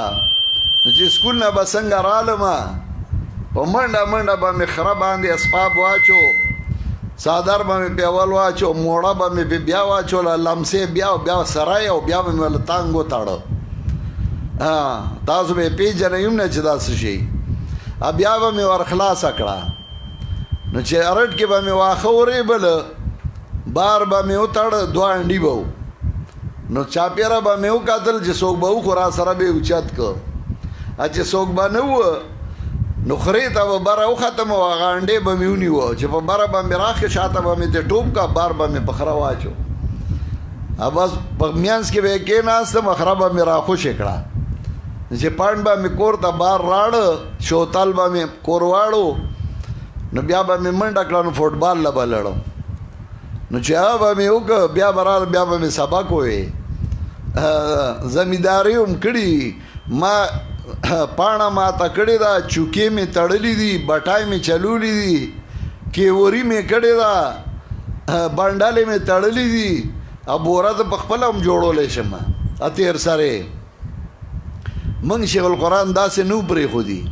نو چې سکول نه به څنګه رالمه په منډه منډه به مې خره باندې اسباب واچو څادر به مې پې اول واچو موړه به مې پې بیا واچوله لمسې بیا سرای او بیا به مې له تانګ وتاړه تاسو به یې پېژنئ هم نه چې دا څه شي بیا به مې ورخلاصه کړه نو چې ارټ کې به مې واښه ورېبله بار به مې وتاړه دوه انډي به نو چاپېره به مې وکتل چې څوک به وخو را سره به یې اوچت کړ چې څوک به نه وه نو خرې ته به بره وختم او هغه انډې به مې ونیوه چې په بره به مې راښې شاته به مې ترې ټوپ کا بار به مې په خره واچو بس په منځ کې به یې کېناستم خره به مې راخوشې کړه چې پنډ به مې کور ته بار راړه شوتل به مې کور واړو نو بیا به مې منډه کړه نو فوټبال له به لړم نو چې هغه به مې وکړه بیا به راغله بیا به مې سبق ووې زمینداري هم کړي ما پاڼه ماته کړې ده چوکې مې تړلي دي بټای مې چلولي دي کیوري مې کړې ده بنډلې مې تړلي دي بوره ته په خپله هم جوړولی شم تېر سرې موږ شیخ القرآن داسې نه پرېښودي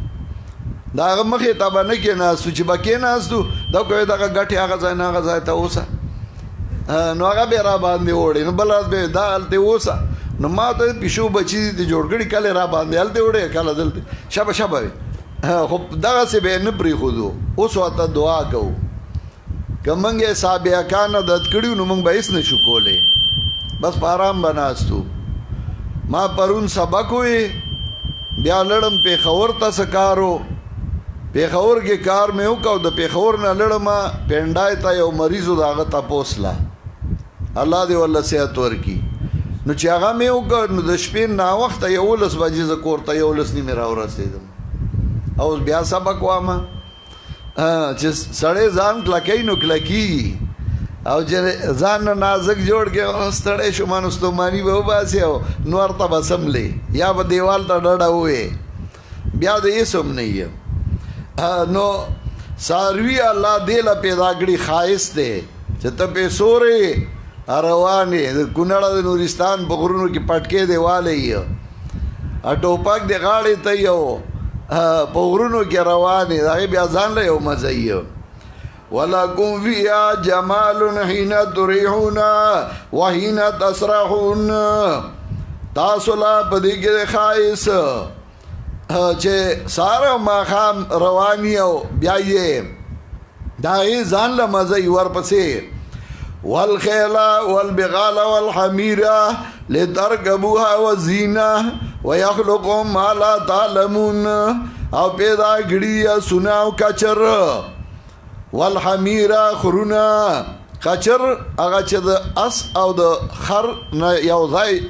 د هغه مخې ته به نه کېناستو چې به کېناستو دا کوی دغه ګټې هغه ځای نه هغه ځای ته اوسه نو هغه به را باندې وړې نو بل ورځ به دا هلته اوسه نو ما ته پیشو بچي دي جوړ کړي کله را باندې هلته وړې کله دلته شبه وي خو دغسې به یې نه پرېښودو اوس ورته دعا کوو که موږ یې سابقان عادت کړي نو موږ به هېڅ نه شو کولی بس په ارام به ناستو ما پرون سبق وې بیا لړم پېښور ته څه کار و پېښور کې کار مې وکړ د پېښور نه لړمه پینډای ته یو مریض و د هغه تپوس له الله دې ورله صحت ورکړي نو چې هغه مې وکړ نو د شپې ناوخته 11 بجې زه کور ته 11 نیمې راورسېدم او بیا سبق وامه چې سړی ځان کلکوي نو کلکېږي او چې ځان نه نازک جوړ کې ستړی شوم نو ستوماني به وباسې او نور ته به څملې یا به دیوال ته ډډه ووې بیا د هېڅ هم نه یم نو څاروي الله دې له پیدا کړي ښایست دی چې ته پې سورې روانې د کونړ د نورستان په غرونو کې پټکې دی والی ټوپک د غاړې ته یو په غرونو کې روانې د هغې بیا ځان له یو مزه یو ولکم فیها جمال حین تریحون وحین تسرحون تاسو لا په دې کې ښایست چې ساره ماښام رواني او بیا یې د هغې ځان له مزه یې ورپسې والخیل والبغال والحمیر لترکبوها وزینه ویخلق ما لا تعلمون او پیدا کړي سونه او کچر والحمیر خرونه کچر هغه چې د اس او د خر نه یو ځای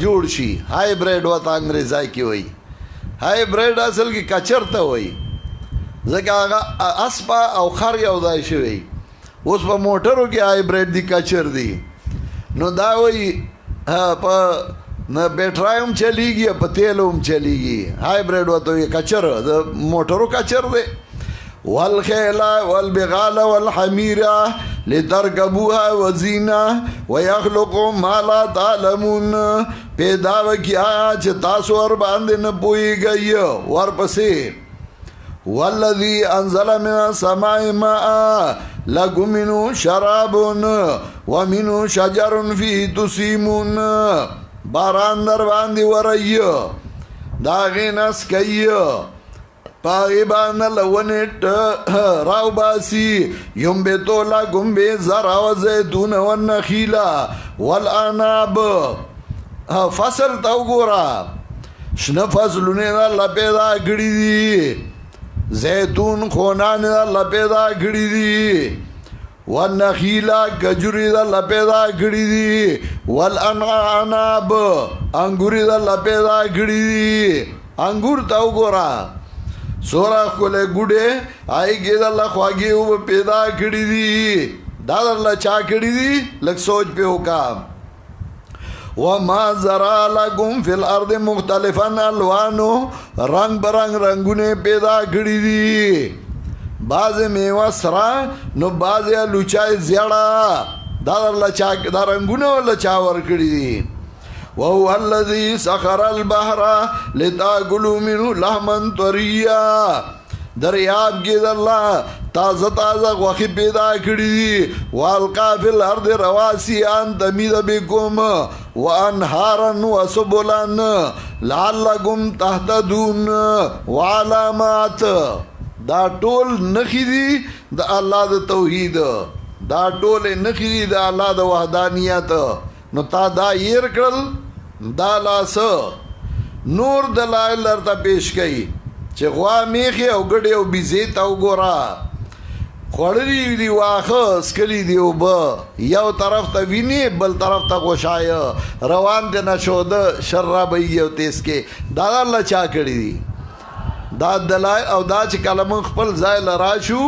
جوړ شي هایبریډ ورته انګریزی کې وایي هایبریډ اصل کې کچر ته وایي ځکه هغه اسپه او خر یو ځای شوی اوس په موټرو کې هایبریډ دي کچر دي نو دا وایي په بیټرای هم چلیږي په تیلو هم چلیږي هایبریډ ورته وایي کچر د موټرو کچر دی والخیل والبغال والحمیر لترکبوها وزینه ویخلق ما لا تعلمون پیدا وکړي چې تاسو ور باندې نه پوهیږئ ورپسې والذي انزل من السماء ماء لكم منه شراب ومنه شجر فيه تسيمون باران در باندې ورایي دا غینس کوي پاغیبان لونیت راو باسی ینبتو لکم بالزرع والزیتون والنخیل والعناب فصل تاو گورا شنه فصلونه دا اللہ پیدا کری دی زیتون خونان دا اللہ پیدا کری دی والنخیل کجوری دا اللہ پیدا کری دی والعناب انگوری دا اللہ پیدا کری دی انگور تاو گورا سورا کولے گوڑے آئی گی دا اللہ خواگی او پیدا کری دی دا اللہ چا کری دی لگ سوچ پہ حکام وَمَا زَرَا لَكُمْ فِي الْأَرْضِ مُخْتَلِفًا الْوَانُ رنگ برنگ رنگونے پیدا کری دی باز میوہ سرا نو باز لوچائی زیڑا دا رنگونے والا چاور کری دی وَهُوَ الَّذِي سَخَرَ الْبَحْرَ لِتَأْكُلُوا مِنْهُ لَحْمًا طَرِيًّا دریاب کی اللہ تازہ تازہ غوخی پیدا کری دی وَالْقَا فِي الْأَرْضِ رَوَاسِيَ أَن تَمِيدَ بِكُمْ وَأَنْهَارًا وَسُبُلًا لَعَلَّكُمْ تَهْتَدُونَ وَعَلَامَاتٍ دا ټول نخی دی دا اللہ دا توحید دا ټول نخی دی دا اللہ دا وحدانیت نو تا دا ایر کرل دا لاس نور دلائل لرتا پیش کئی چه غوا میخی او گڑی او بیزیت او گورا خوڑی دی واخه سکلی دی او با یو طرف تا وینی بل طرف تا خوشای روان تی نشود شرابی او تیس کے دا اللہ چا کری دی دا دلائل او دا چه کلمون خپل زائل راشو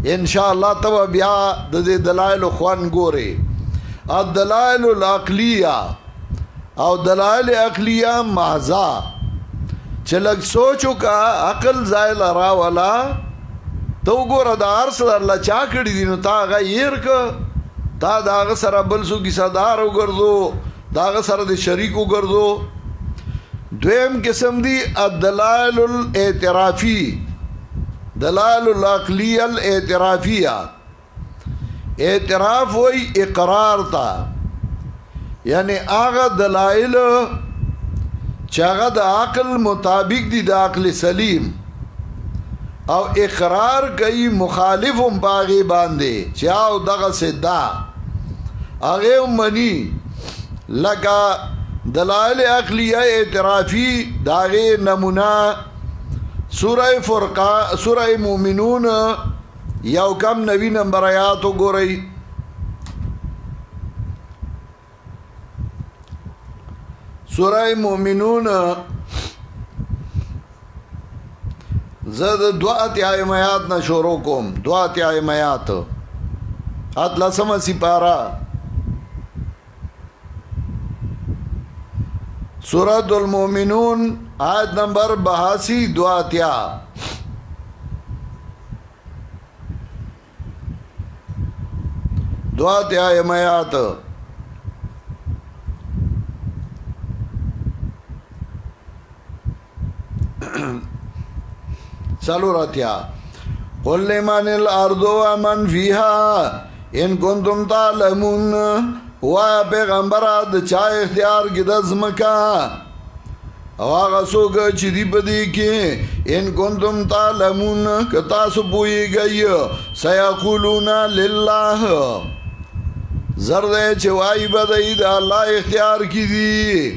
انشاءاللہ تب بیا دا دلائل خوان گوره الدلائل العقلیہ او دلائل عقلیہ محضا چلک سوچو کا عقل زائل راولا تو گورا دا عرص دا اللہ چا کری دی نو تا آغا ایر کا تا دا آغا سر بلسو کی صدارو گردو دا آغا سر دی شریکو گردو دویم قسم دی الدلائل الاعترافی دلائل العقلیہ الاعترافیہ اعتراف وی اقرار تا یعنی آغا دلائل چاگا دا عقل مطابق دی دا عقل سلیم او اقرار کئی مخالفم باغی باندے چاو دغا سے دا آغی منی لکا دلائل عقلیہ اعترافی داغی نمونہ سورہ مومنون یو کم نوی نمبر آیاتو گو رئی سورہ مومنون زد دوات آئیم آیات نا شروع کوم دوات آئیم آیات اتلسم سپارہ سورۃ المومنون آیت نمبر 82 دواتیا دواتیا آیات چلو راتیا قل لمن الارض ومن فيها ان کنتم تعلمون وایا پیغمبرات چا اختیار کی دزمکا او آغا سوگا چی دی پدی کی ان کنتم تعلمون کتاسو پوئی گئی سیقولون للہ زردے چوائی بدئی دا اللہ اختیار کی دی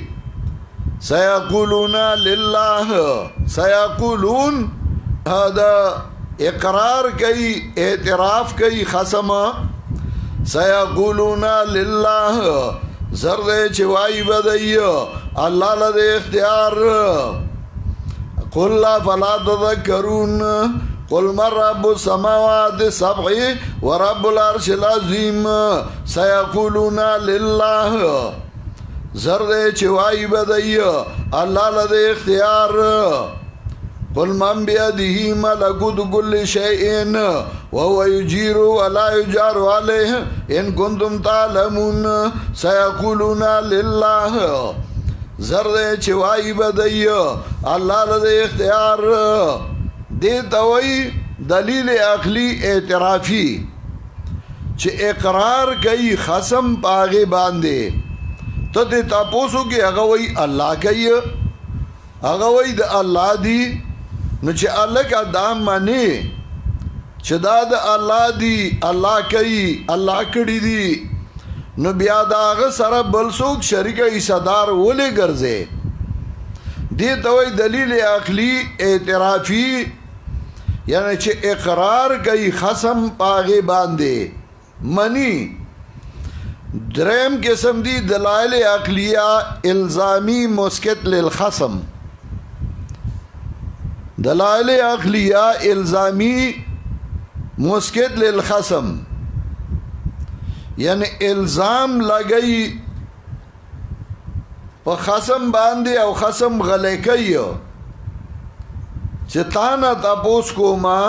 سیقولون للہ سیقولون دا اقرار کئی اعتراف کئی خسم سیقولون للہ زردے چوائی بدئی اللہ لدے اختیار قل لا فلا تذکرون قل من رب السماوات السبع ورب العرش العظیم سیقولون للہ زردے چوائی بدئی اللہ لدے اختیار قل من بیدہی ملکوت کل شیئن وهو یجیر ولا یجار علیہ ان کنتم تعلمون سیقولون للہ زردے چوائی بدئی اللہ لدے اختیار دیتا وی دلیل عقلی اعترافی چھ اقرار کئی خسم پاغے باندے تو دیتا پوسو کہ اگوئی اللہ کئی اگوئی دا اللہ دی نو چې الکه دا منی چې دا د الله دی، الله کوي، الله کړی دی، نو بیا دا هغه سره بل څوک شریک حصدار ولې ګرځي؟ دې ته وایي دلیل عقلی اعترافي، یعنی چې اقرار کوي خصم پاغه باندې منی. دریم قسم دی دلائل عقلیہ الزامی مسکت للخصم. دلائل عقلیہ الزامی مسکت للخصم یعنی الزام لگئی پا خصم باندے او خصم غلے کئی چه تانا تاپوس کو ما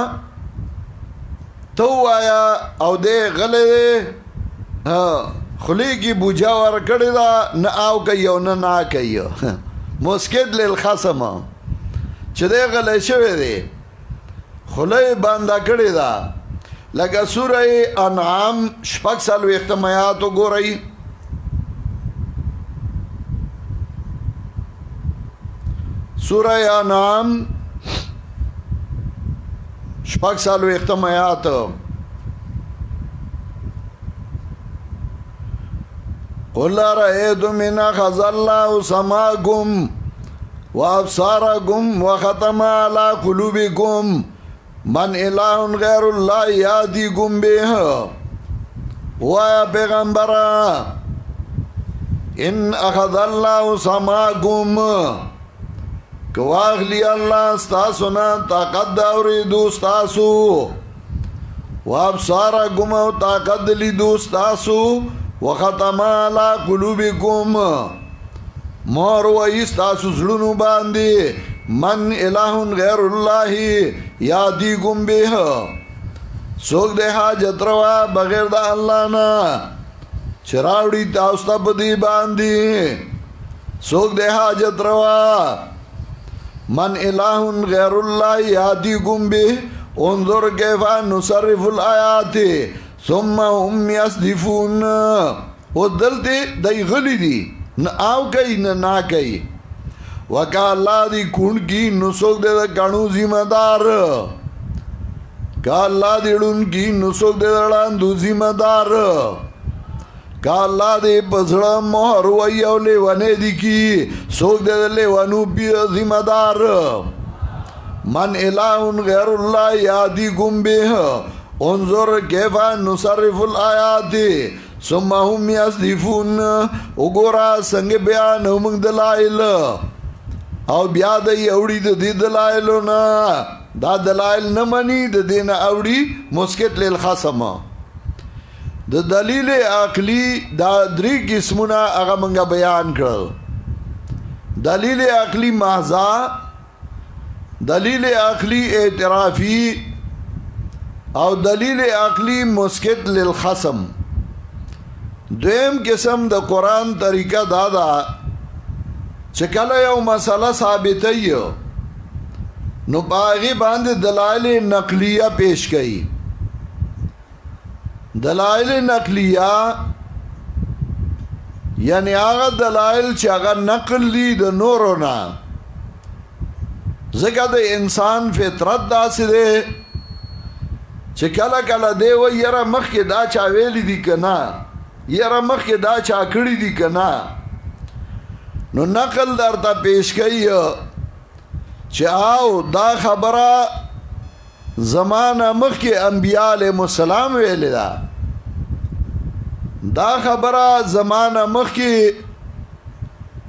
تو آیا او دے غلے خلی کی بوجھا ور کڑی دا نا آو کئی او نا کئی مسکت للخصم چه دے غلے شوے دے خلی باندہ کڑی دا لگا سورہ انعام شپک سالو اختمایاتو گو رئی. سورہ انعام شپک سالو اختمایاتو قل رأيتم من أخذ الله سماعكم وأبصاركم وختم على قلوبكم من إله غير الله يهديكم به ويا پیغمبر إن أخذ الله سماعكم کواخلی اللہ ستاسونا طاقت داوریدو ستاسو وابصارکم او طاقت لیدو ستاسو وختم علی قلوبکم مور وئی ستاسو زلونو باندی من الہ غیر اللہ یادیکم بیہ سوک دے حاجت روا بغیر دا اللہ نا چراوڑی تاوستا بدی باندی سوک دے حاجت روا من الہ غیر اللہ یادیکم بیہ انظر کیفا نصرف الآیات ثم هم یصدفون وہ دلتے دی غلی دی نہ آو کئی نہ کئی وکا اللہ دی کون کی نسوک دے دا کانو ذمہ دار کا اللہ دی ڈون کی نسوک دے دا ڈاندو ذمہ دار کا اللہ دے پسڑا مہر وی او لیوانے دی کی سوک دے دے لیوانو پی ذمہ دار من الہ غیر اللہ یادیکم بیہ انظر کیفا نصرف الآیات ثم هم یصدفون اگورا سنگ بیان امنگ دلائل او بیا دی اوڑی دی دلائلو نا دا دلائل نمانی دی نا اوڑی مسکت للخصم. دا دلیل عقلی دا دری قسمنا اگا منگا بیان کرل. دلیل عقلی محضا، دلیل عقلی اعترافی او دلیل عقلی مسکت للخصم. دویم قسم دا قرآن طریقہ دادا چکل یو مسئلہ ثابتی نو پاغی باند دلائل نقلیہ پیش کئی. دلائل نقلیہ یعنی آغا دلائل چی آغا نقل لی دا نورونا ذکر دا انسان فطرت دا سی دے چی کلا کلا دے و یرا مخ کے دا چاویلی دی کنا یرا مخ کے دا چاکڑی دی کنا نو نقل در تا پیش کئی چی آو دا خبرہ زمانہ مخ کے انبیاء علیہ السلام ویلی دا خبرہ زمانہ مخ کے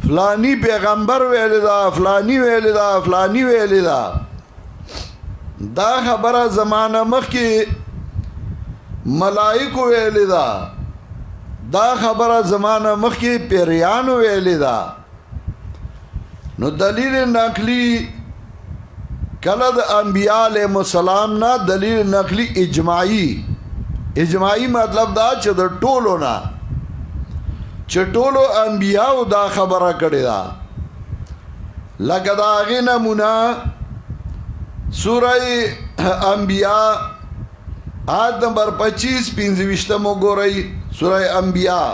فلانی پیغمبر ویلی دا فلانی ویلی دا فلانی ویلی دا خبرہ زمانہ مخ کے ملائکو ویلی دا خبرہ زمانہ مخ کے پیریانو ویلی نو دلیل نقلی کلد انبیاء علیہ السلام نا دلیل نقلی اجماعی. اجماعی مطلب دا چه دا ٹولو نا چه ٹولو انبیاء دا خبره کردی دا لکه دا آغی نمونا سورہ انبیاء آیت نمبر 25 مو گو رئی سورہ انبیاء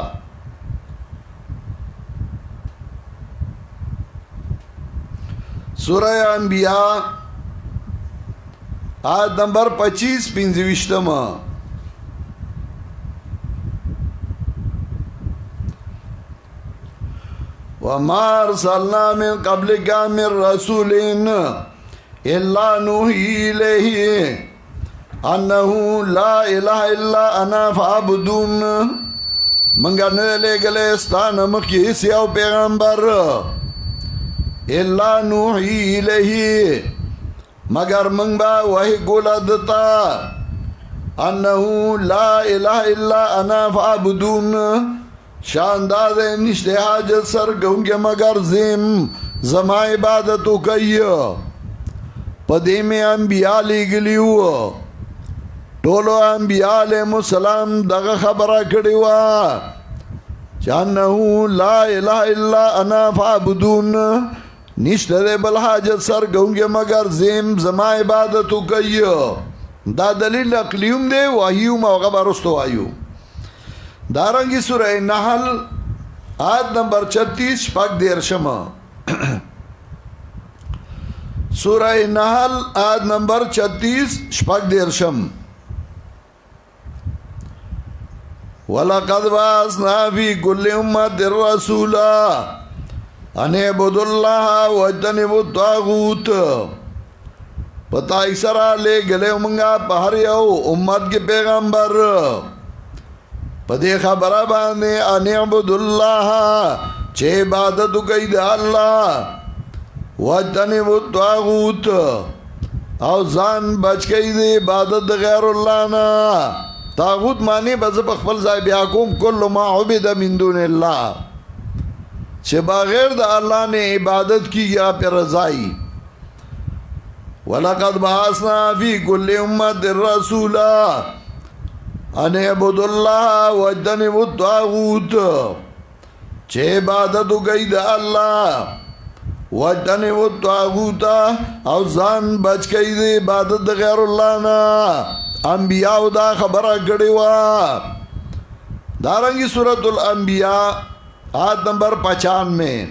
سورہ انبیاء آیت نمبر 25 پنځویشتم. وما ارسلنا من قبلك من رسول الا نوحي اليه انه لا اله الا انا فاعبدون. منګه نه لګلې ستانه مخکې سیاو پیغمبر الا نوحي اليه مگر منګ با وحي ګول دتا انه لا اله الا انا فاعبدون. شاندار نشته حاجت سر گونگے مگر زما عبادتو کئی پدی میں انبیاء لگلیو ٹولو انبیاء علیہ السلام دغه خبره کړی وا چانہو لا الہ الا انا فعبدون نشته بل حاجت سر گونگے مگر زما عبادتو کئی. دا دلیل اقلیوم دے وحیوم او غبرستو آیو. دارنگی سورہ نحل آیت نمبر 36 شپږ دیرشم. سورہ نحل آیت نمبر 36 شپږ دیرشم. وَلَقَدْ بَعَثْنَا فِي كُلِّ أُمَّةٍ رَسُولًا أَنِ اعْبُدُوا اللَّهَ وَاجْتَنِبُوا الطَّاغُوتَ. پتا اکثرا لے گلے منگا پہر یو امت کے پیغمبر پدے خبرہ باندے ان اعبدوا اللہ چھے عبادت کئی دا اللہ واجتنبوا الطاغوت او زان بچ کئی دے عبادت غیر اللہ نا. طاغوت معنی بز بخفل زائبیاکم کل ما عبد من دون اللہ چھے بغیر دا اللہ نے عبادت کی یا پر رضائی. وَلَقَدْ بَعَثْنَا فِي كُلِّ أُمَّةٍ رَسُولًا أَنِ اعْبُدُوا اللَّهَ وَاجْتَنِبُوا الطَّاغُوتَ چھے عبادت گئی دا اللہ وَاجْتَنِبُوا الطَّاغُوتَ او زان بچ گئی دے عبادت غیر اللہ نا. انبیاء دا خبرہ کڑی وا. دارنگی سورة الانبیاء آیت نمبر 95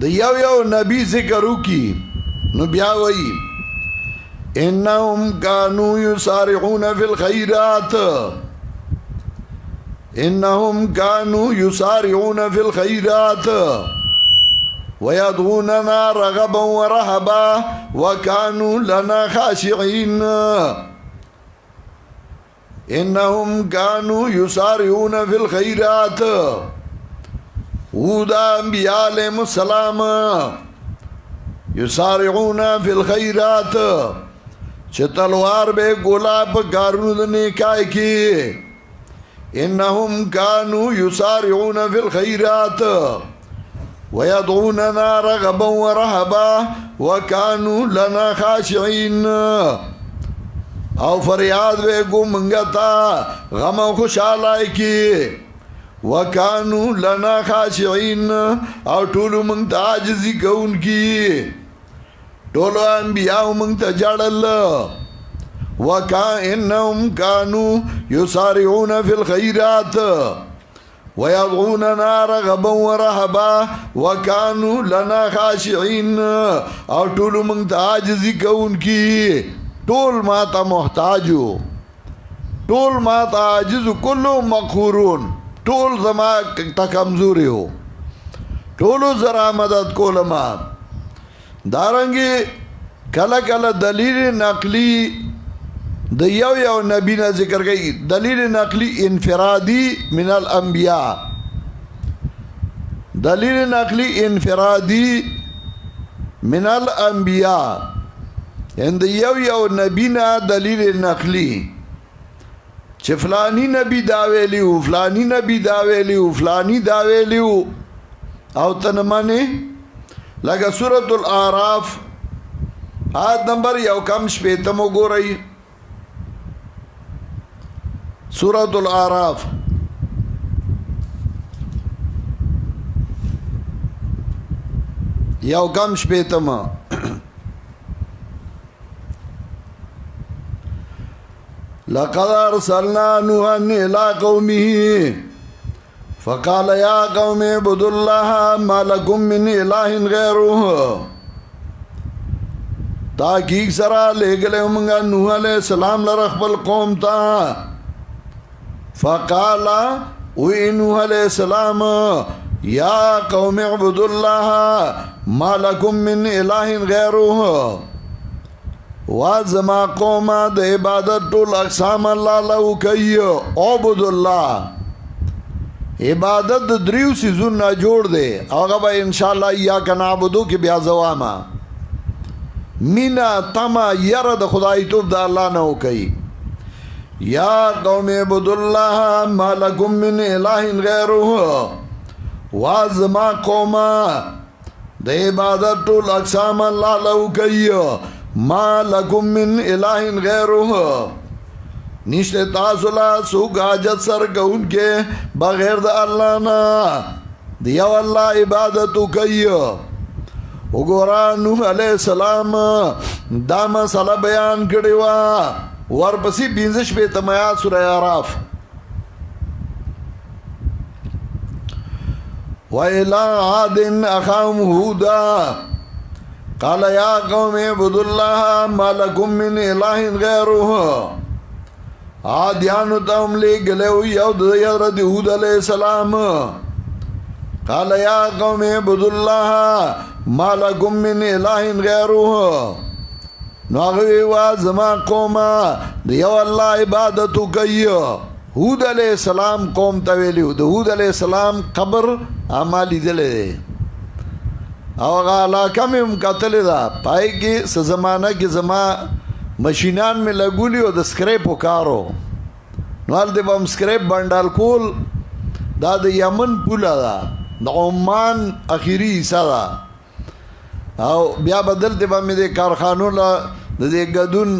د یو نبی ذکرو کی نو بیا وئی انہم کانوا یسارعون فی الخیرات انہم کانوا یسارعون فی الخیرات ویدعوننا رغبا ورهبا وکانوا لنا خاشعین. انہم کانوا یسارعون فی الخیرات اودا انبیاء علیہ السلام یسارعون فی الخیرات چھ تلوار بے گلاب کارون نیکائی کی. انہم کانوا یسارعون فی الخیرات ویدعوننا رغبا ورهبا وکانوا لنا خاشعین. او فریاد بے گو منگتا غم و خوشحالائی کی وَكَانُوا لَنَا خَاشِعِينَ او ٹولو منگتا عاجزی کون کی ٹولو انبیاء منگتا جڑل. وَكَانَّهُمْ كَانُوا يُسَارِعُونَ فِي الْخَيْرَاتِ وَيَدْعُونَنَا رَغَبًا وَرَهَبًا وَكَانُوا لَنَا خَاشِعِينَ او ٹولو منگتا عاجزی کون کی. ٹول ماتا محتاجو ٹول ماتا عاجزو کلو مقهورون ټول زما تا کمزوری ہو ټولو زرا مدد کولما. دارنگی کلا کلا دلیل نقلی د یو نبی نه ذکر گئی. دلیل نقلی انفرادی من الانبیاء دلیل نقلی انفرادی من الانبیاء اند یو نبی نه دلیل نقلی چه فلانی نبی داویلیو فلانی نبی داویلیو فلانی داویلیو او تنمانی لگا سورة الاعراف آیت نمبر یو کم شپیتمو گو رئی. سورة الاعراف یو کم شپیتمو لقد ارسلنا نوحا الى قومه فقال یا قوم اعبدوا الله ما لكم من اله غیره تحقیق سره لګلې موږ نوح علیہ السلام لره خپل قوم ته فقال وی نوح علیہ السلام یا قوم اعبدوا الله ما لكم من اله غیره وازما قوم د عبادت ټول اقسام الله له کوي عبد الله عبادت د دریو سيزونه جوړ دی هغه به ان شاء الله یا کنعبدو کې بیا زواما مینا تما ير د خدای توب د الله نه کوي یا قوم اعبدوا الله ما لكم من اله غیره وازما قوم د عبادت ټول اقسام الله له کوي ما لکم من الہ غیره نشتے تاسو لا سوک حاجت سر کون کے بغیر دا اللہ نا دیو اللہ عبادتو کئی وګورا نوح علیہ السلام دا مسئلہ بیان کړي وا ورپسې 15 په تمیا سورہ اعراف وَإِلَىٰ عَادٍ أَخَاهُمْ هُودًا قال یا قوم اعبدوا الله ما لكم من اله غیره عادیانو ته هم لېږلی یو د حضرت هود علیہ السلام قال یا قوم اعبدوا الله ما لكم من اله غیره نو هغه وی زما قوم د یو الله عبادت کوي هود علیہ السلام قوم ته ویلو د هود علیہ السلام قبر اعمال دلې او علاقه مې مقتل دا پای کې س زمانہ کې زما ماشینان مې لګولي او د سکریپ وکارو نو ال دې بم سکریپ بندال کول دا د یمن پولا دا د عمان اخیری حصہ دا او بیا بدل دې بم دې کارخانو لا د دې غدون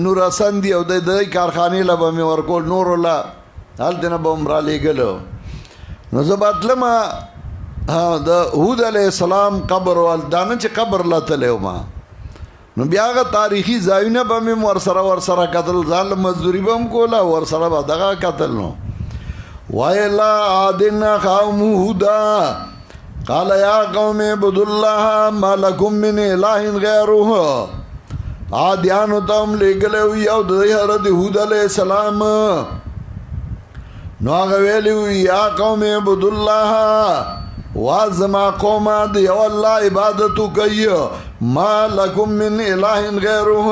نور حسن دی او د دې کارخانه لا بم ورکول نور لا حال دې نه بم را لګلو نو زباتلما د هود علیہ السلام قبر ول دانه چې قبر لا تلو ما نو بیاغه تاریخي ځایونه به مې ور سره قتل ځان مزدوري بم کولا ور سره به دغه قتل نو وایلا عادنا قوم هودا قال یا قوم اعبدوا الله ما لكم من اله غیره عادیانو تم لګلو یو د حضرت هود علیہ السلام نو هغه ویلو یا قوم اعبدوا الله وازما قوم د یو الله عبادت کوي ما لكم من اله غیره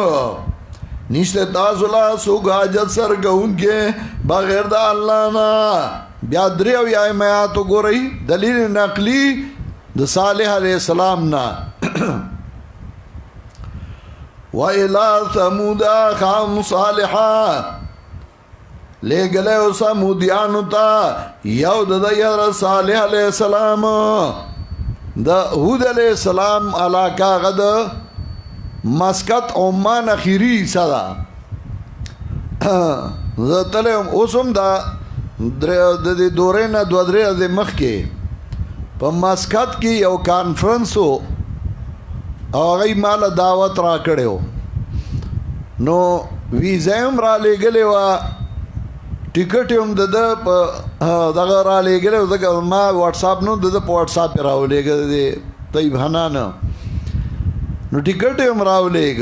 نشته تاسو لا سوګ حاجت سر کوونکې بغیر د الله نه بیا دریو یا میات ګورئ دلیل نقلی د صالح علیہ السلام نه وَإِلَىٰ ثَمُودَ أَخَاهُمْ صَالِحًا لے گلے سمودیانو تا یو د حضرت صالح علیہ السلام د هود علیہ السلام علاقہ غد مسکت عمان اخیری صدا زتلم اوسم دا د دورې نه دو درې د مخ کې په مسکت کې یو کانفرنس او هغه مال دعوت را کړو نو ویزایم را لګلې وا ټیکټ هم د دغه را لګلې دغه ما واتس اپ نو د په واتس اپ راولېګ دی طيب حنان نو ټیکټ هم راولېګ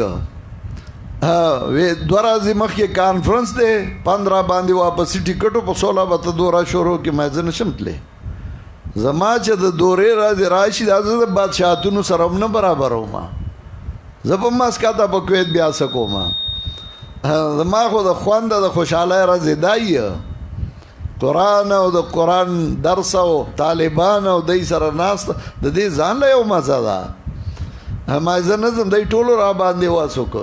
وې دورازي مخکې کانفرنس دی 15 باندې واپس ټیکټو په 16 بته دورا شروع کې مې ځنه شمتلې زما چې د دورې راځي راشي د بادشاہتونو سره هم نه برابر وم زه په مسکاته په کویت بیا سکوم زما خو د خوند د خوشاله راځي دای قرآن او د قرآن درس او طالبان او دای سره ناست د دې ځان له یو مزه ده ما زنه دای ټولو را باندې واسوک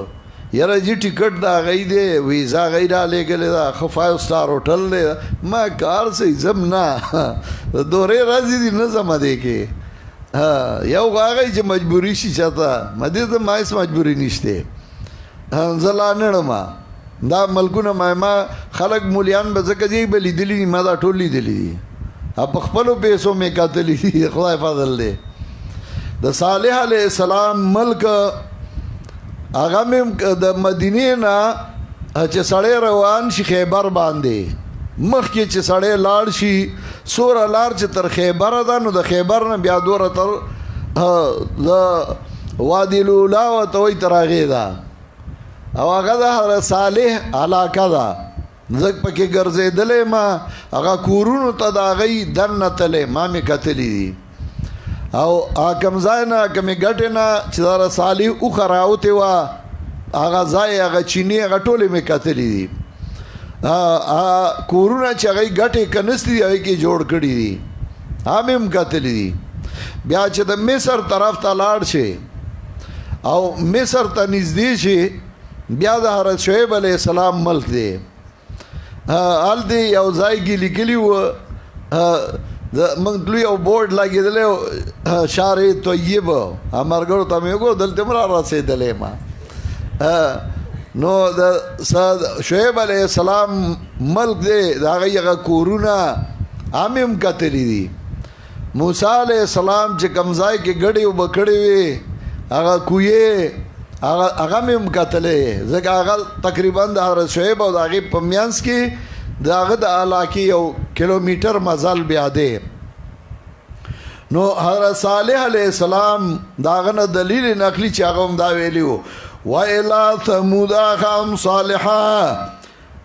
یاره جی ټیکټ دا غي دی ویزا غیر لګل دا خو 5 سٹار هوټل دی ما کار سي زم نه دورې راځي دي نه زم دی کې یو غاغی چې مجبوری شي چاته مده ته مایس مجبوری نشته زلانه ما دا ملکونه ما خلق مولیان به زکه دی بلی دلی ما دا ټولی دلی اپ خپل پیسو می قاتلی خدای فضل دی د صالح علیہ السلام ملک هغه مې د مدینې نه چې سړی روان شي خیبر باندې مخکې چې سړی لاړ شي سوره لار چې تر خیبر ده نو د خیبر نه بیا دوره تر وادي لولا ته وایي تر هغې ده او هغه د حضرت صالح علاقه ده زه پکې ګرځېدلی ما هغه کورونو ته د هغوی دننه تللی ما مې کتلي دي او کوم ځای نه کومې ګټې نه چې د حضرت صالح اوښه راوتې وه هغه ځای هغه چینې هغه ټولې مې کتلي دي کورونه چې هغوی ګټې که نستي دي هغوی کې جوړ کړي دي هم هم کتلي دي بیا چې د مصر طرف ته لاړ شي او مصر ته نږدې شي بیا د حضرت شعیب علیه السلام ملک دی هلته یو ځای کې لیکلي وه موږ تلو یو بورډ لګېدلی و شهر طیب ملګرو ته مې وګورو دلته هم را رسېدلی ما نو د شعیب علیه السلام ملک دی د هغوی هغه کورونه هم هم کتلي دي موسی علیه السلام چې کوم ځای کې ګډې اوبه کړې وې هغه کویې هغه مې هم کتلی ځکه هغه تقریبا د حضرت شعیب او د هغې په منځ کې د هغه د علاقې یو کیلومیټر مزل بیا دی نو حضرت صالح علیه السلام د هغه نه دلیل نقلي چې هغه هم دا ویلي و وإلى ثمود أخاهم صالحا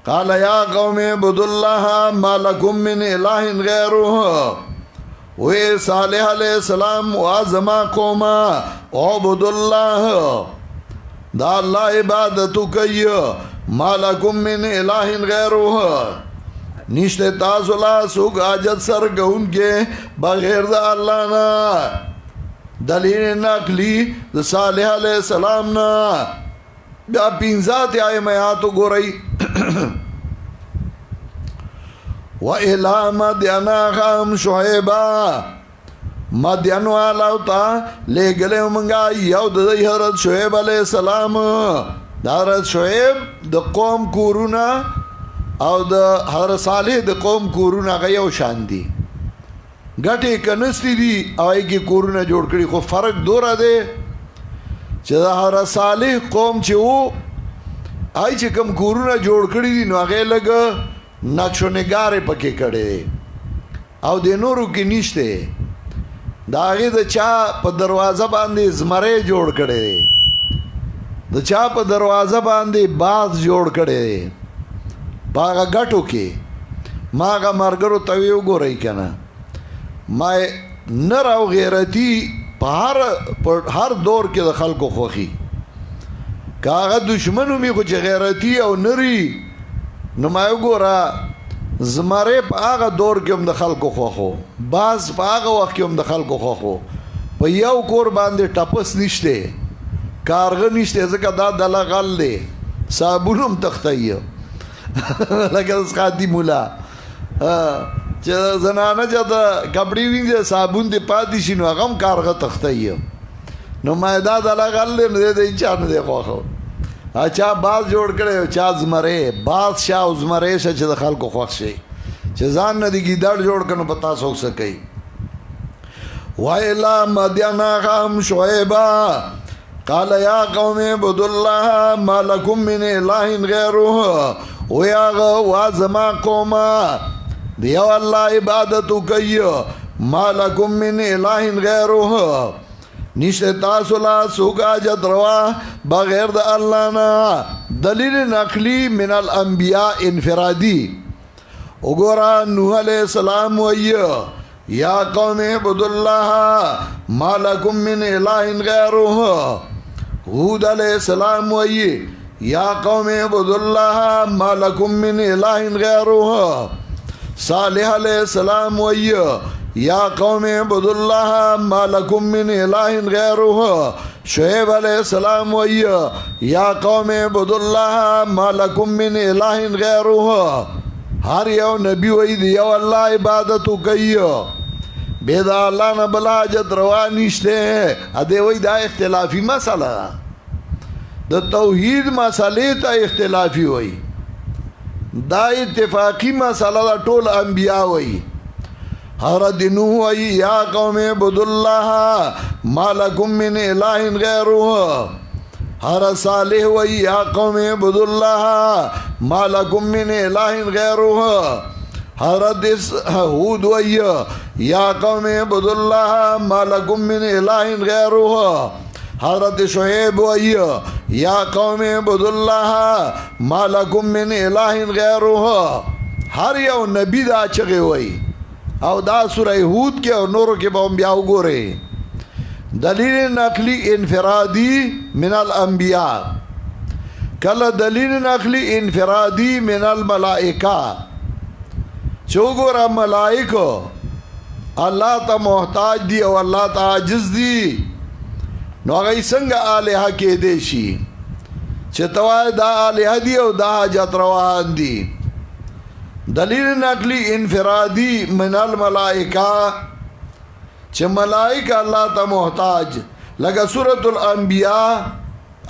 قال يا قوم اعبدوا الله ما لكم من إله غيره وی صالح علیہ السلام وازما قوما اعبدوا الله دا اللہ عبادتو کئی ما لکم من الہ غیره نشتے تاسولا سوک آجت سر گون کے بغیر دا اللہ نا دلیل نقلی دا صالح علیہ السلام نا بیا پینزات آئے میں آتو گو رئی وَإِلَى مَدْيَنَ أَخَاهُمْ شُعَيْبًا مدین والاو تا لے گلے منگا یو د حضرت شعیب علیہ السلام د حضرت شعیب د قوم کورونا او د حضرت صالح د قوم کورونا غیو شان دي ګټې کنستی دي او ایږي کورونا جوړ کړي خو فرق دوره دی چې د حضرت صالح قوم چې وو آی چې کوم کورونا جوړ کړي دي نو هغه لګ نقشو نگارې پکې کړي او د نورو کې نشته دا هغې د چا په دروازه باندې زمری جوړ کړی دی د چا په دروازه باندې باز جوړ کړی دی په هغه ګټو کې ما هغه ملګرو ته وی وګورئ که نه ما نر او غیرتي په هر دور کې د خلکو خوښي که هغه دشمن ومي خو چې غیرتي او نري نو ما وګوره زمری په هغه دور کې هم د خلکو خوښو باز په هغه وخت کې هم د خلکو خوښو په یو کور باندې ټپس نشته کارغه نشته ځکه دا دله غل دی صابون هم تختی لکه خادي مولا چې زنانه چې د کپړې وینځي صابون دې پاتې شي نو هغه هم کارغه تختی نو ما دا دله غل دی نو دی چا نه دی خوښو چا باز جوړ کړی چا زمری باز شا او زمری شه چې د خلکو خوښ شي چې ځان نه د ګیدړ جوړ کړو په تاسو څه کوي وإلى مدين أخاهم شعيبا قال يا قوم اعبدوا الله ما لكم من إله غيره ويا وازما قوما دیو الله عبادت کوي ما لكم من إله غيره نشته تاسو لا سوګه جت روا بغیر د الله نه دلیل نقلی من الانبیاء انفرادی وګورا نوح علیہ السلام وایو یا قوم اعبدوا الله ما لكم من اله غیره هود علیہ السلام وایي یا قوم اعبدوا الله ما لكم من اله غیره صالح علیہ السلام وایو یا قوم اعبدوا الله ما لكم من اله غیره شعیب علیہ السلام وایو یا قوم اعبدوا الله ما لكم من اله غیره هر یو نبی وایي دی یو الله عبادت کوي بے دا اللہ نه بل حاجت روا نشته ا دې وایي دا اختلافي مسله د توحید مسلې ته اختلافي وایي دا اتفاقی مسله دا ټول انبیاء وایي حضرت نوح وایي یا قوم اعبدوا الله ما لكم من اله غیره حضرت صالح وایي یا قوم اعبدوا الله ما لكم من اله غیره حضرت هود وی یا قوم عبد اللہ ما لکم من الہ غیرہ. حضرت شعیب وی یا قوم عبد اللہ ما لکم من الہ غیرہ. ہر یو نبی دا چغی وی او دا سورہ ہود کے اور نورو کے باہم بیاو گو رہے. دلیل نقلی انفرادی من الانبیاء. کل دلیل نقلی انفرادی من الملائکہ. چوگورا ملائکو اللہ تا محتاج دی او اللہ تا عاجز دی نو اگئی سنگ آلیہ کے دیشی چتوائے دا آلیہ دی او دا حاجت روان دی. دلیل نقلی انفرادی من الملائکہ چھ ملائکہ اللہ تا محتاج لگا سورة الانبیاء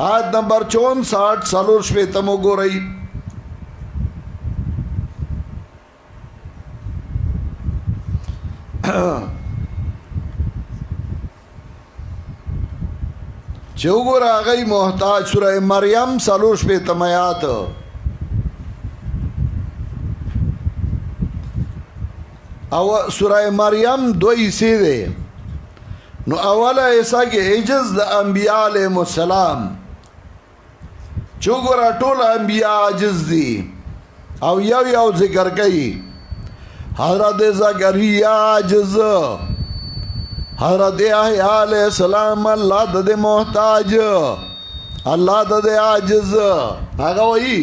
آیت نمبر 64 سالور شپیتمو گو رہی. چوگور آگئی محتاج سورہ مریم سالور شپیتم آیات. او سورہ مریم دو حصے دے نو اولا ایسا کہ عجز دا انبیاء علیہ السلام. چوگورا ٹول انبیاء عجز دی او یو ذکر کئی. حضرت زکریا عجز، حضرت یحییٰ علیہ السلام اللہ دا دے محتاج، اللہ دا دے عجز. آگا وہی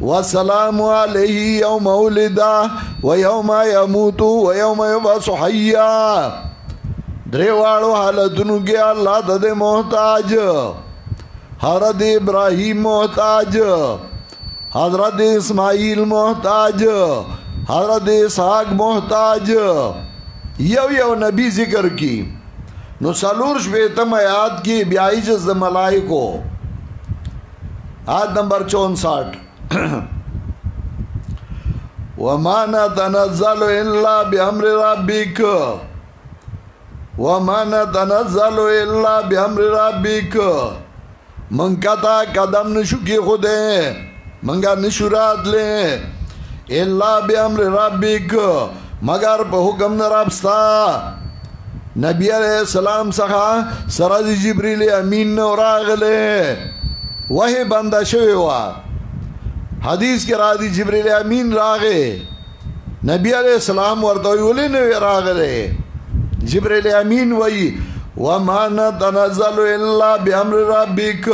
وَالسَّلَامُ عَلَيْهِ يَوْمَ وُلِدَ وَيَوْمَ يَمُوتُ وَيَوْمَ يُبْعَثُ حَيًّا. دریوارو حالتنو کے اللہ دا دے محتاج. حضرت ابراہیم محتاج، حضرت اسماعیل محتاج، حضرت اسحاق محتاج. یو نبی ذکر کی نو سالور شپیتم آیات کی بیائی جز دا ملائکو. آیت نمبر 64 وَمَا نَتَنَزَّلُ إِلَّا بِأَمْرِ رَبِّكَ وَمَا نَتَنَزَّلُ إِلَّا بِأَمْرِ رَبِّكَ. منکتا قدم نشو کی خودے منگا نشو رات لیں اللہ بِأَمْرِ رَبِّكَ مگر پا حکم نرابستا. نبی علیہ السلام سخا سراز جبریل امین نوراغ لے وہی بندہ شوی ہوا. حدیث کے رادی جبریل امین راغے نبی علیہ السلام ورطوی ولی نوی راغ لے. جبریل امین وی وَمَا نَتَنَزَّلُ إِلَّا بِأَمْرِ رَبِّكَ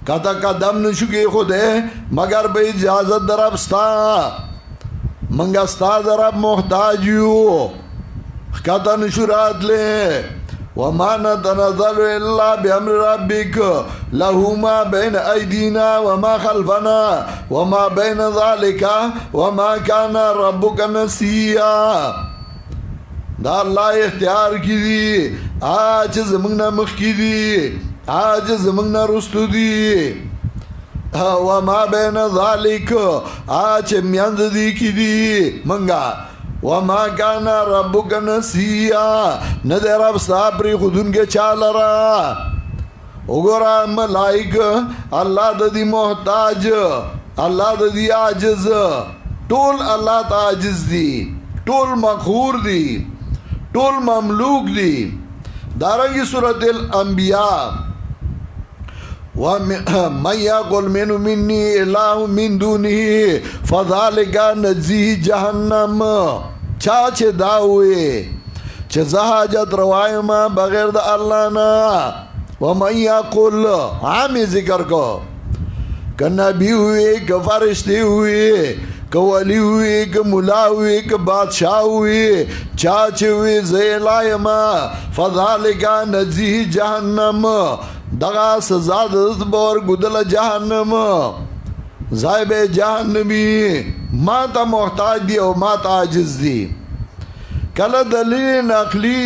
کتا قدم نشو کی خودے مگر بے اجازت درابستا منگا ستا دراب محتاجیو کتا نشو رات لے. وَمَا نَتَنَزَّلُ إِلَّا بِأَمْرِ رَبِّكَ لَهُ مَا بَيْنَ أَيْدِينَا وَمَا خَلْفَنَا وَمَا بَيْنَ ذَلِكَ وَمَا كَانَ رَبُّكَ نَسِيًّا. دا اللہ اختیار کی دی آج زمانہ مخ کی دی آج زمانہ رستو دی. وَمَا بَيْنَ ذَلِكَ آج میانز دی کی دی منگا. وَمَا كَانَ رَبُّكَ نَسِيًّا ندے رب ساپری خودن کے چالرا. اگرا ملائک اللہ دا دی محتاج اللہ دا دی عاجز ٹول اللہ تا عاجز دی ٹول مقہور دی ٹول مملوک دی. دارنگی سورة الانبیاء وَمَنْ يَقُلْ مِنِّي إِلَهٌ مِّن دُونِهِ فَذَلِكَ نَجْزِيهِ جَهَنَّمَ. چاچے دا ہوئے چھ زہاجت روائمہ بغیر دا اللہ نا. وَمَنْ يَقُلْ عامی ذکر کو کہ نبی ہوئے کہ فرشتے ہوئے کہ ولی ہوئے کہ ملا ہوئے کہ بادشاہ ہوئے چاچے ہوئے زیلائمہ فَذَلِكَ نَجْزِيهِ جَهَنَّمَ دغا سزا دست بور گدل جہنم زائب جہنمی ما تا محتاج دی او ما تا عاجز دی. کل دلیل نقلی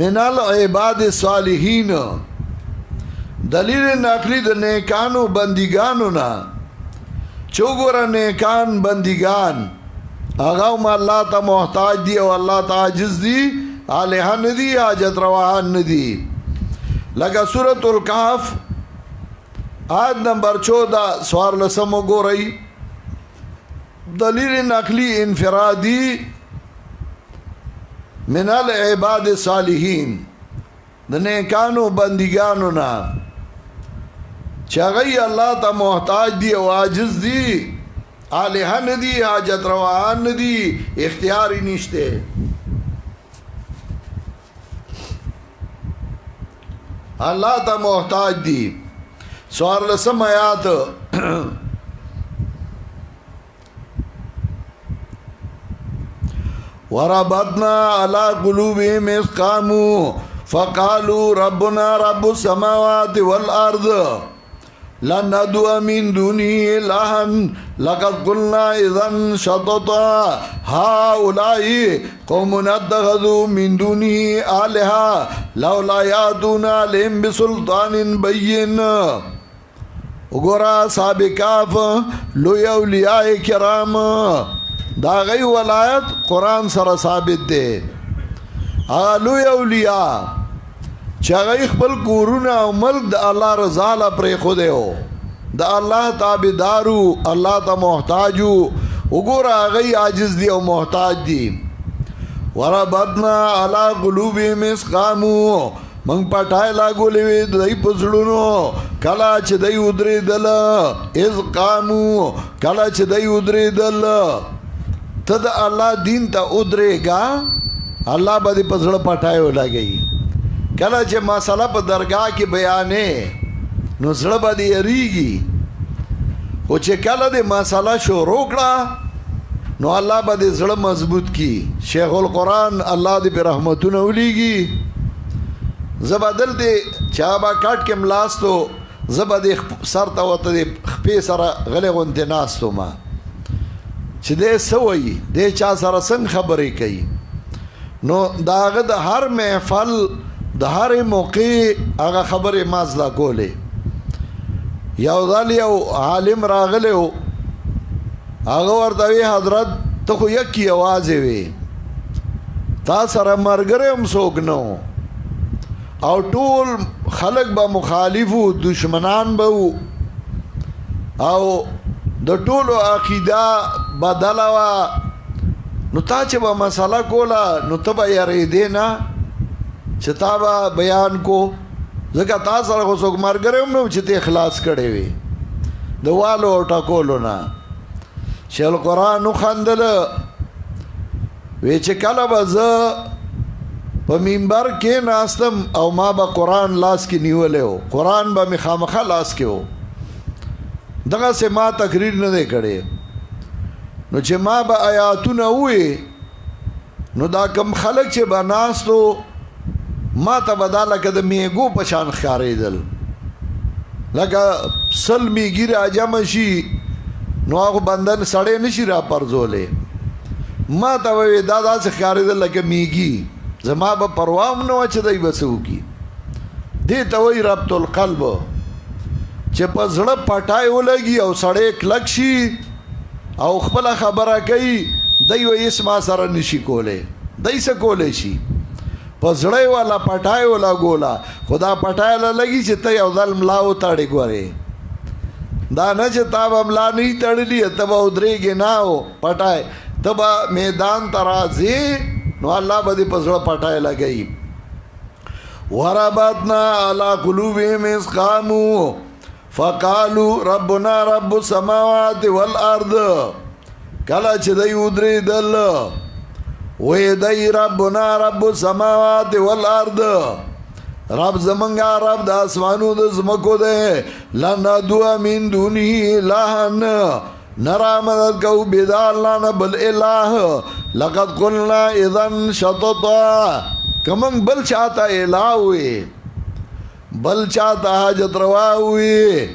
من العباد الصالحین دلیل نقلی دا نیکانو بندگانو نا. چوگورا نیکان بندگان اغاوم اللہ تا محتاج دی او اللہ تا عاجز دی آلیہ ندی حاجت رواحان ندی. لگا سورة القحف آیت نمبر 14 سوار لسمو گو رئی. دلیل نقلی انفرادی من العباد الصالحین د نیکانو بندگانو نا چاگئی اللہ تا محتاج دی او عاجز دی آلہہ ندی حاجت روان ندی اختیاری نشتے اللہ تا محتاج دی سوار لسم آیات وربطنا على قلوبهم إذ قاموا فقالوا ربنا رب السماوات والأرض لن ندعو من دونه إلها لقد قلنا إذا شططا هؤلاء قوم اتخذوا من دونه آلهة لولا يأتون عليهم بسلطان بين وګورا سابقاف لوی اولیاء کرام دا غي ولایت قرآن سره ثابت دی لوی اولیاء چې هغه خپل کورونه او ملک د الله رضا له پرې خو دی د الله تابعدارو الله ته محتاجو وګوره هغه عاجز دی او محتاج دی وربطنا على قلوبهم إذ قاموا من پټای لاګولې وې دای په زړونو کله چې دای ودرېدل إذ قاموا کله چې دای ودرېدل ته د الله دین ته ودرېګا الله به دې په زړه پټای ولګي کله چې مسله په درگاه کې بیانې نو زړه به دې یریږي خو چې کله دې مسله شروع کړه نو الله به دې زړه مضبوط کی شیخ القرآن الله دې په رحمتونه ولیږي زبدل دې چا با کټ کې ملاستو زبدې سر ته وته دې خپې سره غلې غونډې ناستو ما چې دې سوي دې چا سره څنګه خبرې کوي نو داغه د هر محفل د هر موقع هغه خبرې مازلا کولې یو ځل یو عالم راغلی و هغه ورته وی حضرت ته خو یکې یوازې وې تا سره ملګری هم څوک نه و او ټول خلق به مخالف و دشمنان به و او د ټولو عقیده بدله وه نو تا چې به مسله کوله نو ته به یارېدې نه چې تا به بیان کو ځکه تا سره خو څوک ملګری هم نه و چې ته اخلاص کړی وې د والو او ټکولو نه شیخ القرآن وخندله وی چې کله به زه په منبر کې ناستم او ما به قرآن لاس کې نیولی و قرآن به مې خامخا لاس کې و دغسې ما تقریر نه دی کړی نو چې ما به آیاتونه ووی نو دا کم خلک چې به ناستو ما ته به دا لکه د میږو په شان ښکارېدل لکه سل میږي راجمع شي نو هغه بندن سړی نشي را پرځولی ما ته به دا داسې ښکارېدل لکه میږي زما به پروا هم نه وه چې دی به څه وکړي دې ته وایي ربط القلب چې په زړه پټای ولګي او سړی کلک شي او خپله خبره کوي دی وایي هېڅ ما سره نشي کولی دی څه کولی شي په زړه یې والا پټای ولګوله خو دا پټای له لګي چې ته یو ځل ملا وتړې ګورې دا نه چې تا به ملا نه تړلي ته به ودرېږې نه او پټای ته به میدان ته راځې نو الله به دې په زړه پټای لګوي وربطنا على قلوبهم إذ قاموا فقالوا ربنا رب السماوات والأرض کله چې دی ودرېدل وی دی ربنا رب السماوات والأرض رب زمنګا رب د اسمانو د زمکو دی لن ندعو من دونه إلها نرا مدد کو بدا اللہ نا بل الہ لقد قلنا اذن شططا کمنگ بل چاہتا الہ ہوئے بل چاہتا حاجت روا ہوئے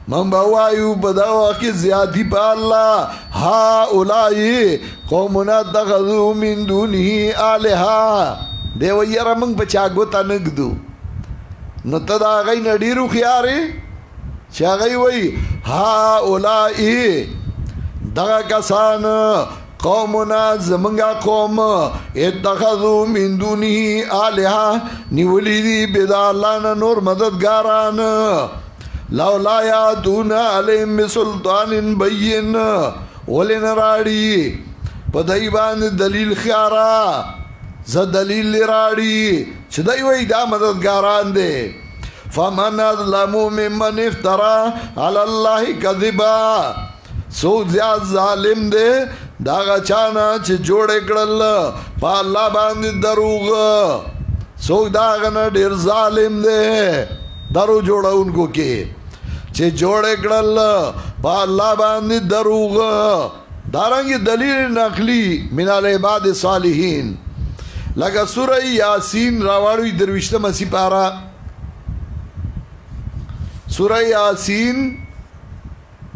من بوایو بداو کی زیادی پا اللہ ہا اولائی قومنا اتخذو من دونہی آلہا دیو یرا منگ پچاگو تا نگدو نتدا غی نڈیرو خیاری چاگئی وی ہا اولائی دغا کسان قومنا زمنگا قوم اتخذو من دونی آلہا نیولی دی بیدا اللہ نا نور مددگاران لولا یاتون علیہم بسلطان بین ولې نه راړي په دای باندې دلیل خیارا ز دلیل راړي چې دای وای دا مددګاران دي فمن اظلم ممن افترى على الله كذبا سو زیاد ظالم دے دا غچانا چې جوړ کړل په الله باندې دروغ سو دا غنه ډیر ظالم دے درو جوړونکو کې چې جوړ کړل په الله باندې دروغ دارنګ دلیل نقلی من العباد الصالحین لکه سوره یاسین راوړی درويشته سپارا سوره یاسین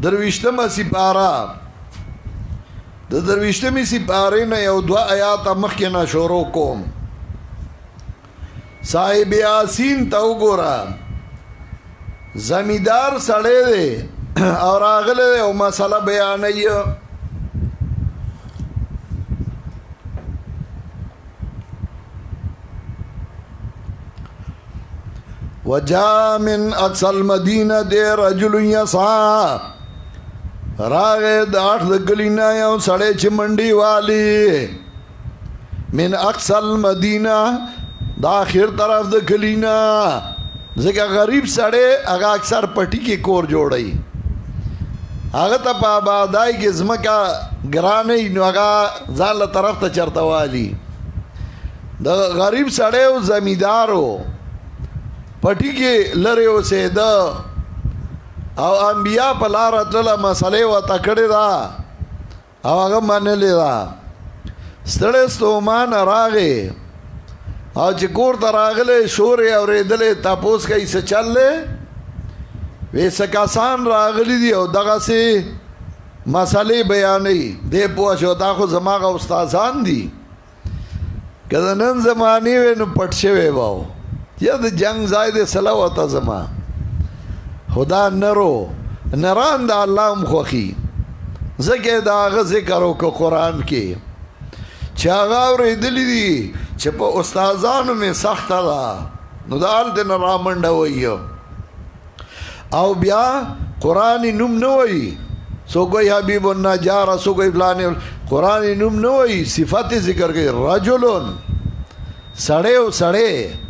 درويشته سپارا د درويشته سپارې نه یو دوا آیات مخکې نه شروع کوم صاحب یاسین ته وګوره زمیدار سړی دی او راغلی او مسله بیانوي وجاء من اقصى المدينه دي رجل يسعى راغه د اټ د گلینا یو سړی چې منډي والی من اقصى المدينه د اخر طرف د گلینا ځکه غریب سړی هغه اکثر پټي کې کور جوړي هغه ته په آبادای کې زمکا ګرانې نو هغه ځان له طرف ته چرته والی د غریب سړی او زمیدارو پټی کې لره اوسېده او انبیاء په لار تله مسلې وته کړې ده او هغه منلې ده ستړی ستومان راغې او چې کور ته راغلی شور یې اورېدلې تپوس کوي څه چلې وې څه کسان راغلي دي او دغسې مسلې بیانوي دی پوه شو دا خو زما هغه استادان دي که د نن زمانې وې نو پټ شوی به یا د جنگ ځای د صلوات زما خدا نرو نران د الله هم خوخي زکه دا غ ذکر او قرآن کې چې هغه ورېدلې دي چې په استادانو می سخت ده نو دال د رامنډ وایو او بیا قرآن نوم نه وایي سو کوئی حبیب النجار سو کوئی فلان قرآن نوم نه وایي صفات ذکر کوي رجلون سړی او سړی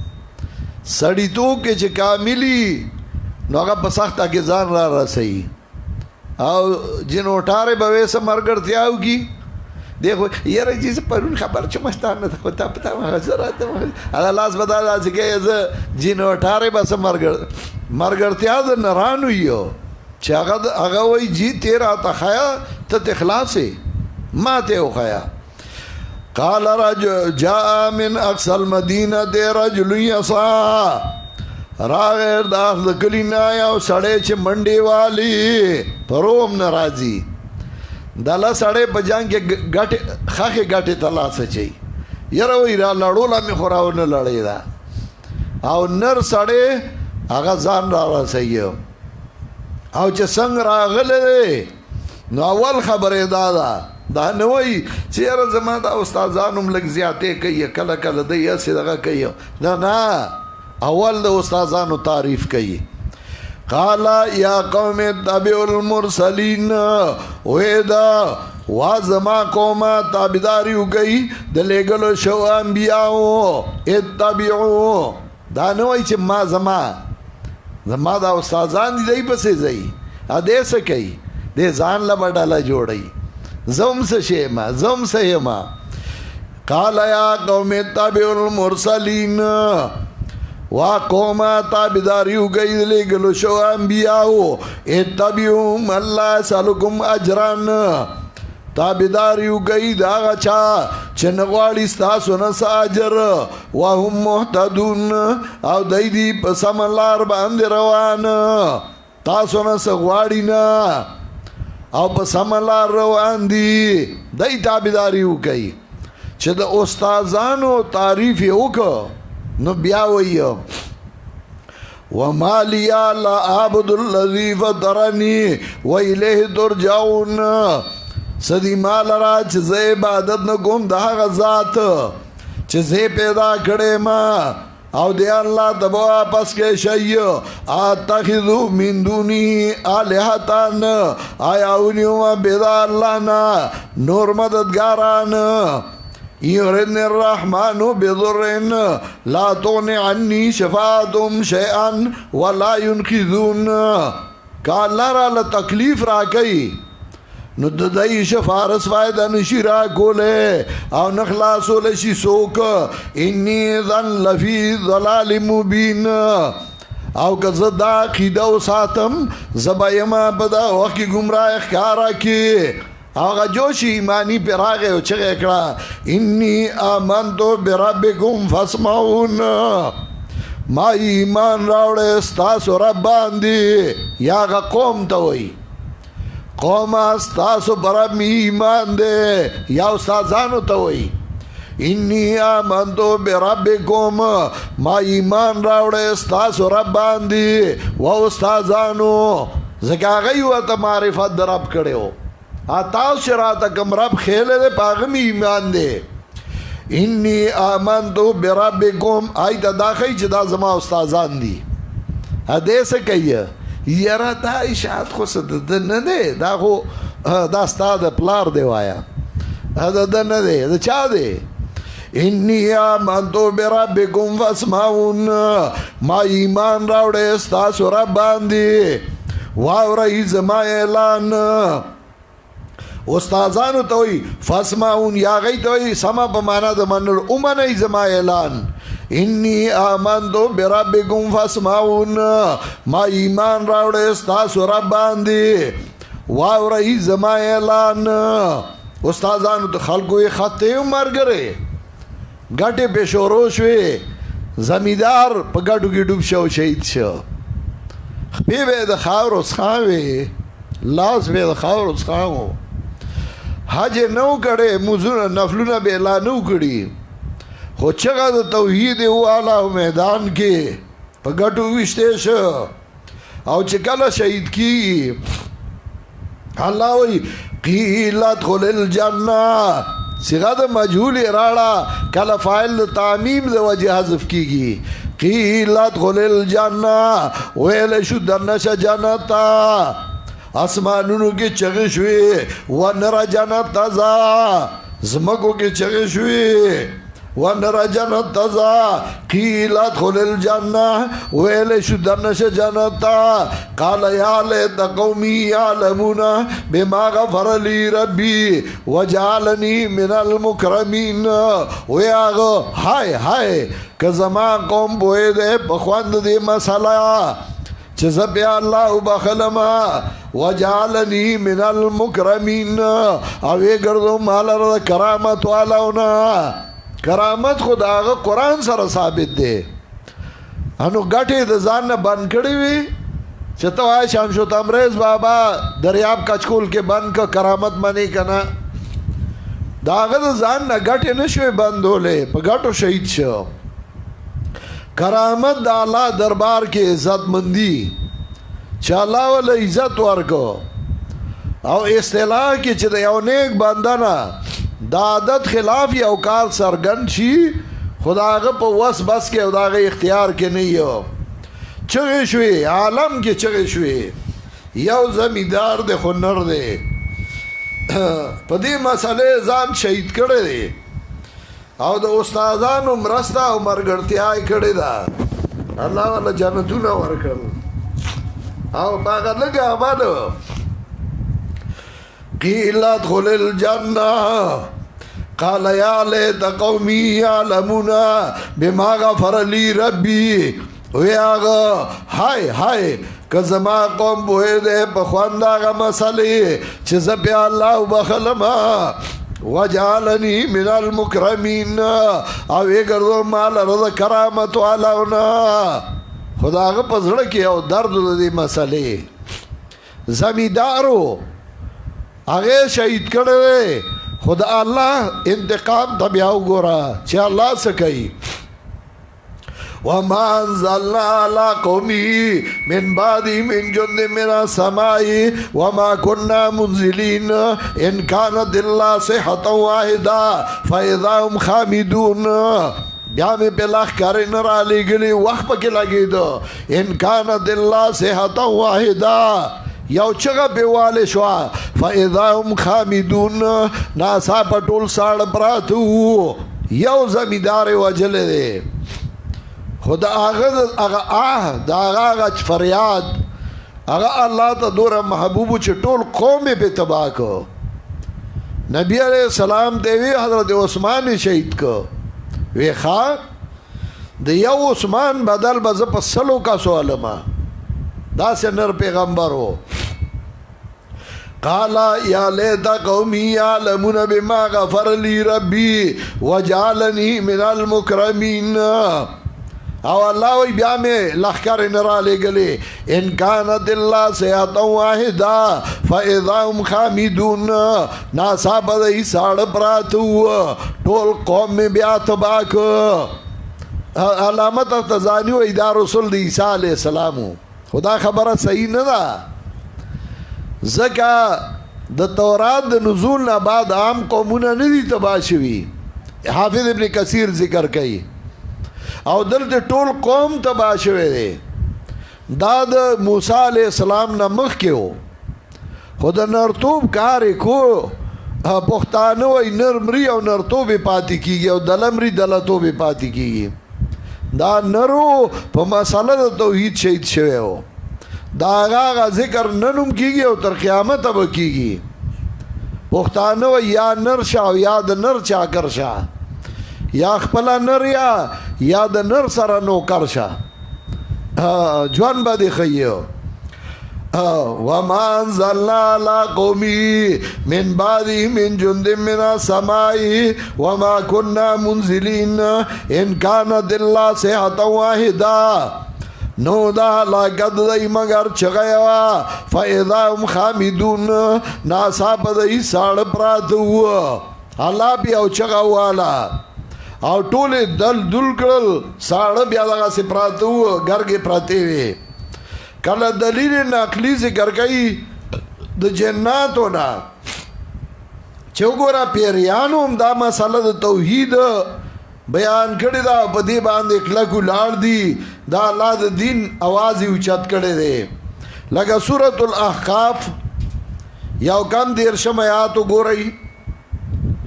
سړی تو کې چې کاملی نو هغه په سخته کې ځان را رسي او جنو ټاره به سم مرګرتیا وږي دیکھو یاره چې پرون خبر چې مستان نه خو ته پتا ما حضرت هغه لاس بدل چې کې جنو ټاره به سم مرګرتیا د نرانو یو چې هغه وای جی تیرا تخیا ته اخلاص ما ته وخیا قال رجل جاء من اقصى المدينه رجل يسعى راغیر داخل د کلینا یو سړی چې منډي والی پروم ناراضي دلا سړی په جنگ کې ګټه خاخه ګټه تلاس چي یره وی را لړولا می خوراونه لړی دا او نر سړی هغه ځان را رسي او چې څنګه راغله نو اول خبره دا نه وای چې یاره زما د استادانو لږ زیاتې کوي کله کله د یې دغه کوي نه اول د استادانو تعریف کوي قال یا قوم اتبعوا المرسلین وېدا وازما قومه تابعداري وکي د لګلو شو انبیاو اتبعوا دا نه وای چې ما زما د استادان دی پسې ځي ا دې څه کوي دې ځان لا بډاله جوړي زم څه شي ما زم څه ما قال یا قوم اتبعوا المرسلین وا قوما تابعداري وکي لګلو شو انبیاو اتبعوا الله سلکم اجران تابعداري وکي دا چا چنغواړي تاسو نه ساجر وهم مهتدون او دای دی په سملار باندې روان تاسو نه سغواړي نه او په سملار روان دي دای تابعداري وکي چې د استادانو تعریف وکړه نو بیا وایو وما لي لا اعبد الذي فطرني والیه ترجعون سدی مال را چې زه عبادت نه کوم د هغه ذات چې زه پیدا کړې ما او دی اللہ تبا واپس کے شئی اتخذو من دونی آلہتان آیا اونیوما بیدا اللہ نا نور مددگاران یردن الرحمن بضرن لا تغنی عنی شفاعتم شیئن ولا ينقذون کہ اللہ را لتکلیف را کئی نو ددائی شفارس فائدہ نشی را کولے او نخلاصو لشی سوک انی ذن لفی ضلال مبین او که زدا قیدو ساتم زبایما پدا وقی گمراہ اخکارا کی آغا جوش ایمانی پر آگئے و چگے کرا انی آمنتو بربکم فاسمعون ما ایمان راوڑے استاسو رب باندی یا آغا قوم تاوئی قوم استاسو برب می ایمان دے یا استازانو تاوئی انی آمنتو بربکم ما ایمان راوڑے استاسو رب باندی و استازانو زکا غیو تا معرفت در رب کڑے ہو آتاو شراتا کم رب خیلے دے پاغمی ایمان دے انی آمنتو بربکم آئی تا داخی چی دا زما استازان دی دے سے کئی یرا دا اشاعت خو سدد ندے دا خو دا ستا دا پلار دے وایا دا ندے دا چا دے انی آمنتو بربکم فاسمعون ما ایمان راوڑے استاسو رب باندی واو رئی زما اعلان استازانو توئی فاسمعون یا غی توئی سما پمانا دا منر امن ای زما اعلان انی آمنتو بربکم فاسمعون ما ایمان راوڑے استاسو رب باندی واو رئی زما اعلان استازانو تو خلقوی خطے مر گرے گٹے پہ شورو شوے زمیدار پا گٹو کی ڈوب شو شہید شو پی بے دا خاور اس خاوے لاس بے دا خاور اس خاو حج نو کڑے مزون نفلون بے لا نو کڑی خو چگا دا توحید والا میدان کے پا گٹو وشتے شو او چکل شہید کی اللہ وی قیل ادخل الجنہ صیغہ دا مجھول اراڑا کل فائل دا تعمیم دا وجہ حذف کی گی قیل ادخل الجنہ ویل شو درنش جنتا آسمانونو کی چغشوی ونرا جنت تزا زمکو کی چغشوی ونرا جنت تزا قیل ادخل الجنہ ویل شو درنش جنتا قال یا لیت قومی یعلمون بما غفر لی ربی وجعلنی من المکرمین ویاغو ہائے ہائے کہ زمان قوم بوئے دے بخواند دے مسئلہ چیزا پی اللہ بخلما وجعلنی من المکرمین اوے گردو مالا رضا کرامت والاونا کرامت خود آغا قرآن سر ثابت دے انو گٹے دزان بند کڑی وی چطو آئے شامشو تمریز بابا دریاب کچکول کے بند کا کرامت منی کنا دا آغا دزان گٹے نشوی بند ہو لے پا گٹو شہید شو کرامت دا اللہ دربار کے عزت مندی چا اللہ والا عزت ورکو او اصطلاح کی چا دا یو نیک بندنا دا عادت خلاف یا اوکار سرگن شی خدا آگا پا وس بس کے خدا آگا اختیار کے نہیں ہو چگے شوی عالم کے چگے شوی یو زمیدار دے خنر دے پا دی مسئلے زان شہید کردے دے او دا استازانو مرستا او مرگرتی آئی کردے دا اللہ والا جنتو نا ورکل او باقا لگا عمالو قیل ادخل الجنہ قال یا لیت قومی یعلمون بما غفر لی ربی وی آگا ہائے ہائے کہ زما قوم بوئے دے پخواند آگا مسئلے چیزا پی اللہ بخلما وجعلنی من المکرمین اوے گردو مالا رضا کرامت والاونا خدا آگا پزرکی او درد دی مسئلے زمیدارو آگے شہید کردے خدا اللہ انتقام تبیاو گورا چھ اللہ سکئی وما انزلنا على قومه من بعد من جند من السماء وما كنا منزلين ان كانت الا صيحة واحدة فاذا هم خامدون بیا مې په لښکرې نه رالیږلي وخت پکې لګېده ان کانت الله صحة واحده یو چغه پې والی شوه فاذا هم خامدون ناڅاپه ټول ساړه پراته وو یو زمیندار یې وژلی دی خو د هغه د هغه فریاد هغه الله ته دومره محبوب چې ټول قوم یې پې تباه کړ نبی علیہ السلام ته وی حضرت عثمان شهید کو وی ښا د یو عثمان بدل به زه په سلو کسو علما داسې نر پیغمبر و قال یا لیت قومی یعلمون بما غفر لی ربی وجعلنی من المکرمین او الله وی بیا مې لښکرې نه رالیږلې ان کانت الله صحة واحده فاذا هم خامدون ناڅاپه د ساړه پراته وو ټول قوم مې بیا تباه کړ علامت تزانی وی دا رسول د عیسی علیه السلام خدا خبره صحیح نه ده ځکه د تورات د نزول نه بعد عام قومونه نه دي تباه شوي حافظ ابن کثیر ذکر کوي او دلته ټول قوم تباه شوی دی دا د موسی علیہ السلام نه مخکې و خو د نرتوب کار یې کو پښتانه وایي نر مري او نرتوب یې پاتې کېږي او دله مري دلتوب یې پاتې کېږي دا نرو په مسله د توحید شهید شوی و دا هغه ذکر نن هم کېږي او تر قیامته به کېږي پښتانه وایي یا نر شه او یا د نر چاکر شه یا خپل نر یا د نر سره نوکر شه ژوند به دې ښیي وما انزلنا على قومي من بعده من جند من السماء وما كنا منزلين ان كانت الله صحة واحده نو دا لاګد دی مگر چغیا فاذا هم خامدون ناصاب دی ساړه پراته وو الله بیا او چغا والا او ټول دل دل کړل ساړه بیا دغه سي پراته وو ګرګې پراته وي کله دلیل نقلی ذکر کوي د جناتو نه چې وګوره پیریانو هم دا مسله د توحید بیان کړی دا په دې باندې کلکو لاړ دي دا الله د دین आवाज یې اوچت کړی دی لکه سورۃ الاحقاف یو کم دیرشم آیات وګورئ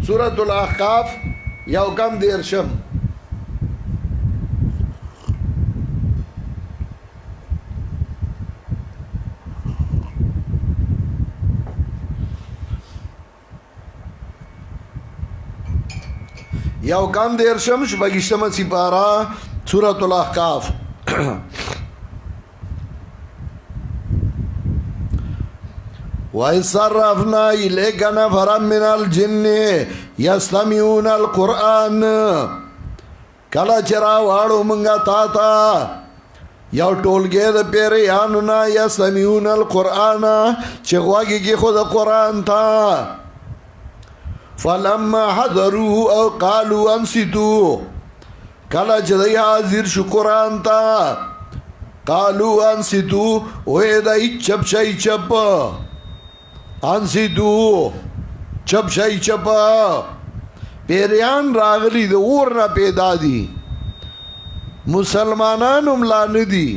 سورۃ الاحقاف یو کم دیرشم یو کم دیرشم شپږشتمه سپاره سورۃ الاحقاف وَإِذْ صَرَّفْنَا إِلَيْكَ نَفَرًا مِنَ الْجِنِّ يَسْتَمِعُونَ الْقُرْآنَ کله چې راواړو مونږه تا ته یو ټولګی د پیریانو نه یستمعون القرآن چې غوږ کېښود قرآن ته فلما حضروا او قالوا انصتوا کله چې دی حاضر شو قرآن ته قالوا انصتوا وې دی چپ شئ چپ انصتوا چپ شئ چپ پیریان راغلی د اور نه پیدا دي مسلمانان هم لا نه دي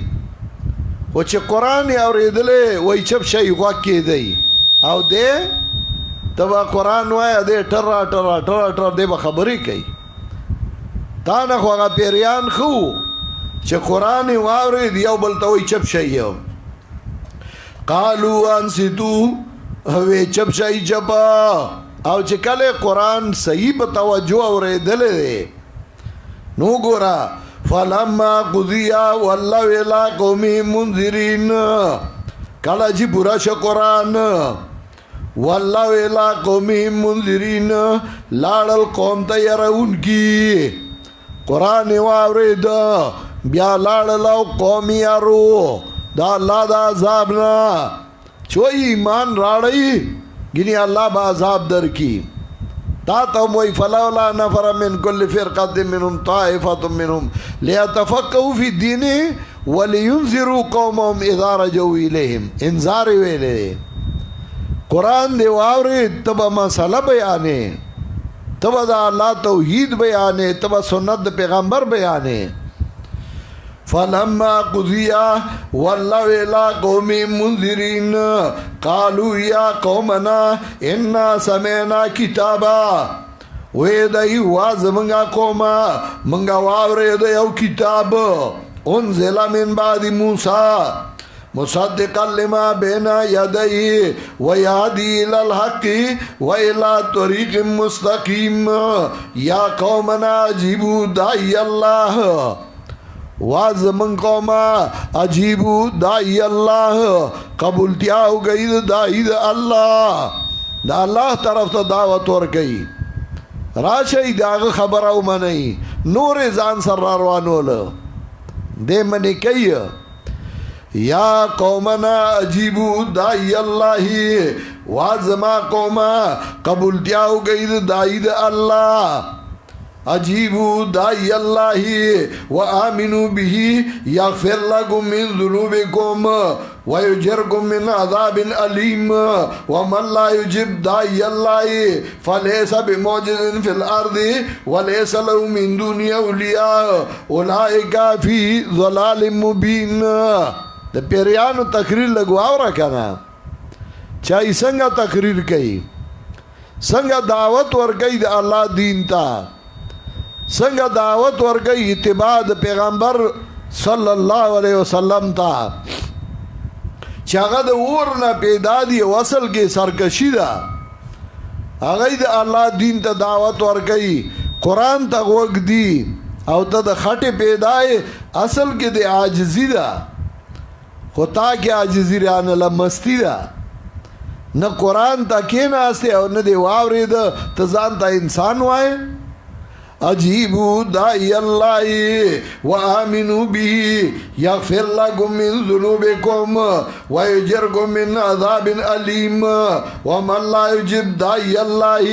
خو چې قرآن یې اورېدلی وایي چپ شئ غوږ کېدی او دی ته به قرآن وایه دی ټره ټره ټره ټره دی به خبرې کوي تا نه خو هغه پیریان ښه وو چې قرآن یې واورېد یو بل ته وایي چپ شئ قالو انصتو وی چپ شئ چپ او چې کله قرآن صحیح په توجه اورېدلی دی نو ګوره فلما قضیا والله الى قومهم منذرین کله چې پوره شه قرآن والله الى قومهم منذرین لاړل قوم ته یرونکي قرآن یې واورېد بیا لاړل او قوم یارو دا الله د عذاب نه چې ایمان راړئ گنی اللہ با عذاب در کی تاتم وی فلولا نفر من کل فرقت منهم طائفت منهم لیتفقهوا فی الدین ولینذروا قومهم اذا رجعوا الیہم انذار ویلے قرآن دی واورید تبا مسئلہ بیانے تبا دا اللہ توحید بیانے تبا سنت دا پیغمبر بیانے فلما قضیا واللہ ویلا قوم منذرین قالوا یا قومنا انا سمینا کتابا وی دای واز منگا قوما منگا واوری دیو کتاب انزل من بعد موسیٰ مصدقا لما بین یدئی ویادی الالحق ویلا طریق مستقیم یا قومنا عجیبو دائی اللہ واز من قوما عجیبو دائی اللہ قبولتیا ہو گئی دائی دا اللہ دا اللہ طرف تا دعوت ورکی راشای داغ خبر او منئی نور زان سر روانول دے منی کئی یا قومنا عجیبو دائی اللہ وازما قوما قبولتیا ہو گئی دائی دا اللہ عجیبو دائی اللہ وآمنوا به یغفر لکم من ذنوبکم ویجرکم من عذاب علیم ومن لا یجب دائی اللہ فلیس بمعجز فی الارض ولیس له من دون اولیاء اولئک فی ضلال مبین دا پیریانو تقریر لگواو رکھنا چاہی سنگا تقریر کئی سنگا دعوت ورکی دا اللہ دین تا سنگا دعوت ورکی اتباع دا پیغمبر صلی اللہ علیہ وسلم تا چاگا دا ورنا پیدا دی وصل کے سرکشی دا اگئی دا اللہ دین تا دعوت ورکی قرآن تا غوگ دی او تا دا خط پیدای اصل کے دا عاجزی دا خطا کی عاجزی رانا لمستی دا نہ قرآن تا کینا آستے اور نہ دے واوری دا تزان تا انسان وائے عجیبو دائی اللہ وآمنوا بھی یغفر لکم من ذنوبکم ویجرکم من عذاب علیم ومن لا یجب دائی اللہ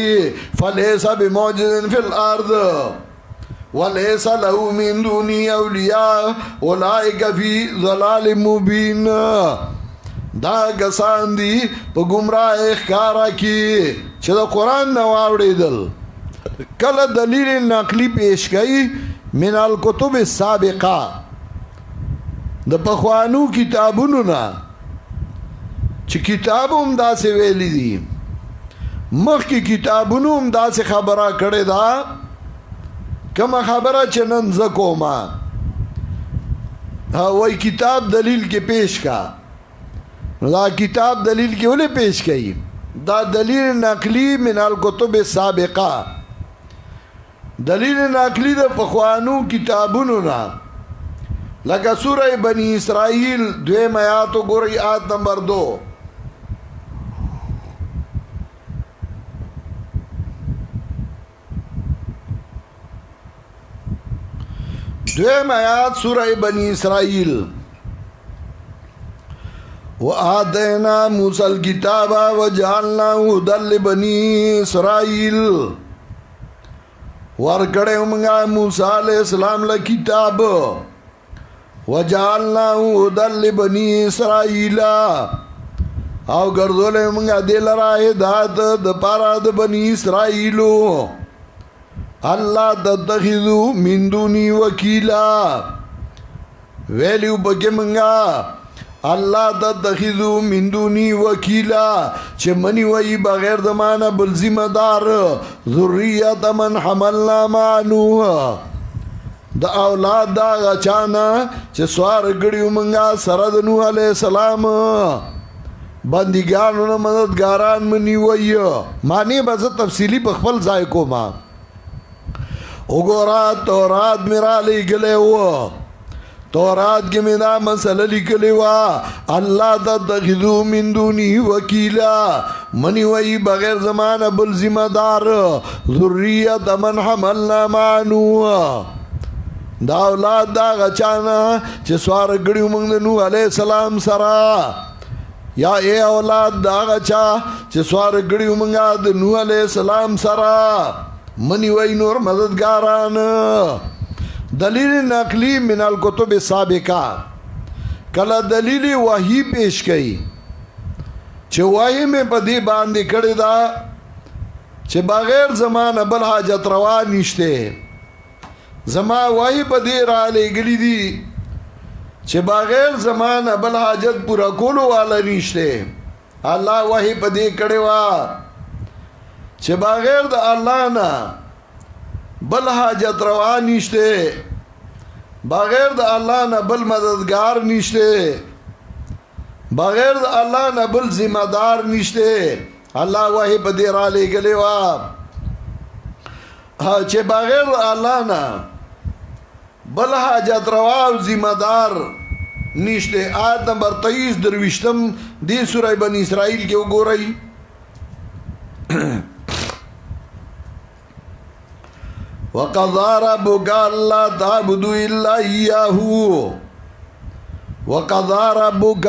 فلیس بمعجز فی الارض ولیس له من دونی اولیاء اولئک فی ضلال مبین دا کسان دی پا گمراہ اخکارا کی چه دا قرآن نواوڑی دل کل دلیل نقلی پیش گئی من الکتب السابقہ دا پخوانو کتابونو نا چه کتابو هم دا سے ویلی دی مخ کی کتابونو هم دا سے خبرہ کڑی دا کم خبرہ چنن زکو ما وی کتاب دلیل کے پیش کا دا کتاب دلیل کے انہیں پیش کی دا دلیل نقلی من الکتب السابقہ دلیل نقلی دا پخوانو کتابونو نا لکا سورہ بنی اسرائیل دویم آیاتو گوری آیت نمبر 2 دویم آیات سورہ بنی اسرائیل وآتینا موسیٰ الکتاب وجعلنا هدی لبنی اسرائیل ورکڑے منگا موسیٰ علیہ السلام لکتاب وجعلنا هدی لبنی اسرائیل او گردولے منگا دل رائے داد دپارا دبنی اسرائیلو اللہ تتخذو من دونی وکیلا ویلیو بکے منگا اللہ تتخذو من دونی وکیلا چه منی وی بغیر دمانا بل ذمہ دار ذریت من حملنا معنوح دا اولاد دا غچانا چه سوار گڑیو منگا سرد نوح علیہ السلام بندگانو مددگاران منی وی معنی بس تفصیلی بخفل ذائقو ما اگورا تورات میرا لے گلے ہوا تورات کے میں دا مسئلہ لکلے ہوا اللہ تتخذو من دونی وکیلا منی وی بغیر زمان ابل ذمہ دار ذریت من حملنا معنوح دا اولاد دا غچانا چه سوار گڑیو منگ نوح علیہ السلام سرا یا اے اولاد دا غچا چه سوار گڑیو منگا نوح علیہ السلام سرا منی وی نور مددگاران دلیل نقلی من الکتب سابقہ کلا دلیل وحی پیش کئی چه وحی میں پا دی باندی کڑی دا چې بغیر زمانه بل حاجت روا نشته زما وای په دې را لګلی دي چې بغیر زمانه بل حاجت پورا کولو والا نشته الله وای په دې کړي وا چې بغیر د الله نه بل حاجت روا نشته بغیر د الله نه بل مددگار نشته بغیر د الله نه بل ذمہ دار نشته الله وای په دې را لګلی وا چې بغیر د الله نه بل حاجت روا او ذمہ دار نشته آیت نمبر 23 درویشتم دی سورہ بنی اسرائیل کې وګورئ وقضى ربك الا تعبدوا الا اياه وقضى ربك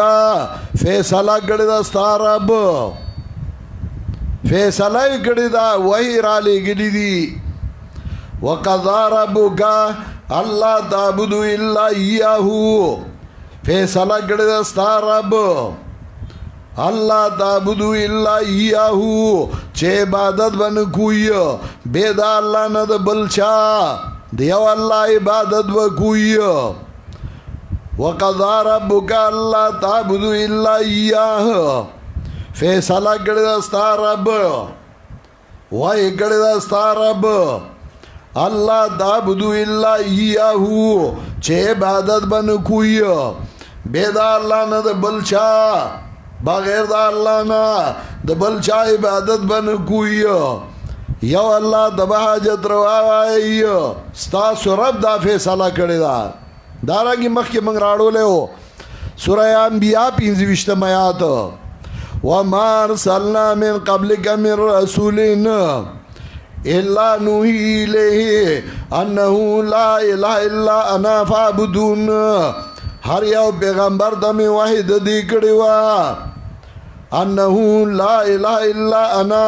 فیصله کړی دا ستاره رب فیصله کړی دا وحی را لګلی دي وقضى ربك الا تعبدوا الا اياه فیصله کړی دا ستاره رب الله تعبدو الا اياه چې عبادت بن کوی به دا الله نه د بلچا دیو الله عبادت وکوی وقضى ربك الا تعبدوا الا اياه فیصله کړی دا ستاره رب وای کړی دا ستاره رب الله تعبدو الا اياه چې عبادت بن کوی به دا الله نه د بلچا بغیر دا اللہ نا دا بلچا عبادت بن کوئی یو اللہ دا بحاجت روائی ستاسو رب دا فیصلہ کردی دا دارنگی مخ کے منگ راڑو لے ہو سورہ انبیاء 25 آیات وما ارسلنا من قبلک من رسول الا نوحی الیہ انہو لا الہ الا انا فعبدون ہر یو پیغمبر دمی واحد دی کڑی وا انہو لا الہ الا انا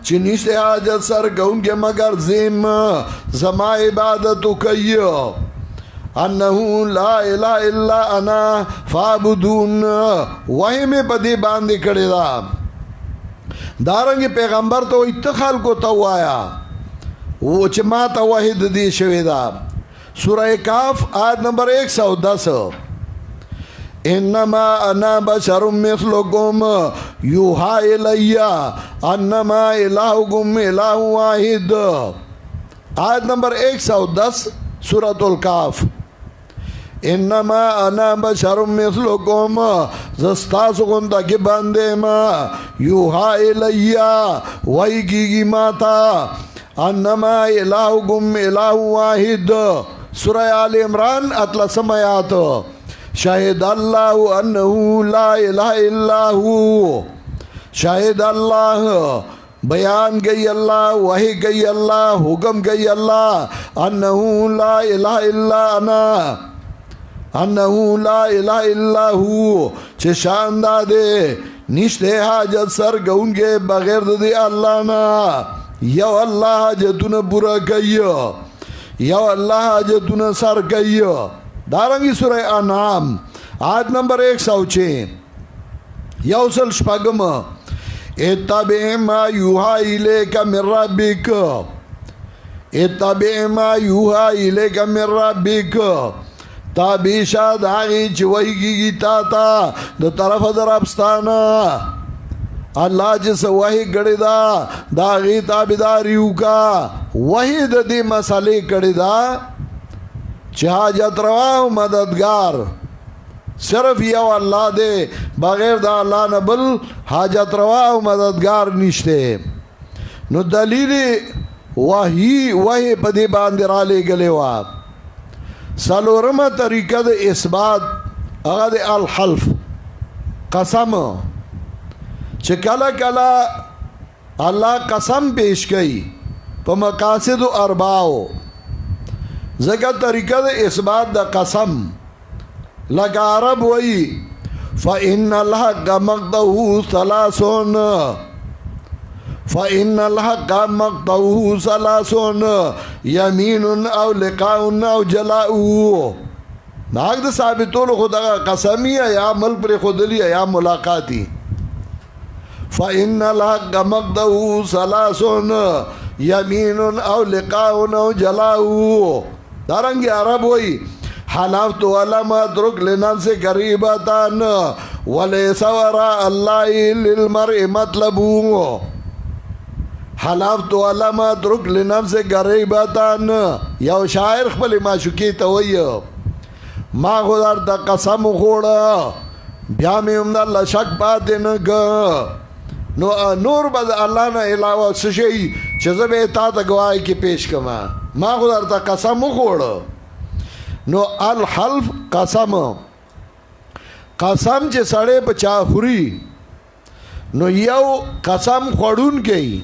چنی سے حاجت سر گون کے مگر زیم زما عبادتو کئی انہو لا الہ الا انا فعبدون وہی میں پدی باندی کڑی دا دارنگی پیغمبر تو اتخال کو تو آیا وہ چما تا واحد دی شوی دا سورہ کاف آیت نمبر 110 انما انا بشر مثلکم یوحی الی انما الہکم الہ واحد آیت نمبر 110 سورۃ الکاف انما انا بشر مثلکم زستاسو گندا کی بندے ما یوحی الی وحی کی ماتا انما الہکم الہ واحد سورہ آل عمران اطلسم آیات شاہد اللہ انہو لا الہ الا ہو شاہد اللہ بیان گئی اللہ وحی گئی اللہ حکم گئی اللہ انہو لا الہ الا انا انہو لا الہ الا ہو چھ شاندہ دے نشتے حاجت سر گونگے بغیر دے اللہ نا یو اللہ حاجتون پورا کئی یو اللہ حاجتون سر کئی دارنگی سورہ انعام آیت نمبر 106 یوصل شپاگم اتبع ما یوحی الیک من ربک اتبع ما یوحی الیک من ربک تابیشا داغی چوئی کی تا تا دا طرف در ابستانا اللہ جس وحی کڑی دا داغی تابداریو کا وحی دا دی مسئلے کڑی دا چھ حاجت روا و مددگار صرف یو اللہ دے بغیر دا اللہ نبل حاجت روا و مددگار نشتے نو دلیل وحی پدی باندر آلے گلے وا سالورم طریقہ دا اثبات اغد الحلف قسم چھ کلا کلا اللہ قسم پیش کئی پا مقاصد و ارباؤ ذکر طریقہ دا اثبات دا قسم لگا عرب وئی فَإِنَّ الْحَقَّ مَقْتَوْهُ ثَلَاثٌ فَإِنَّ الْحَقَّ مَقْتَوْهُ ثَلَاثٌ يَمِينٌ او لقاءٌ او جلاؤ ناک دا ثابتون خدا قسمی یا مل پر خودلی یا ملاقاتی فإن الحق مقده ثلاث یمین او لقاء او جلاء. دارنگی عرب وی حلفت ولم ادرك لنفس قريبتان وليس وراء الله للمرء مطلب. حلفت ولم ادرك لنفس قريبتان. یو شاعر خپل معشوقې ته وایي ما خو درته قسم وخوړه بیا مې هم د الله شک پاتې نه که نو نور به د الله نه علاوه څه شي چې زه به تا ته ګواهۍ کې پیش کړم. ما خو درته قسم وخوړه. نو الحلف قسم چې سړی په چا خوري نو یو قسم خوړون کوي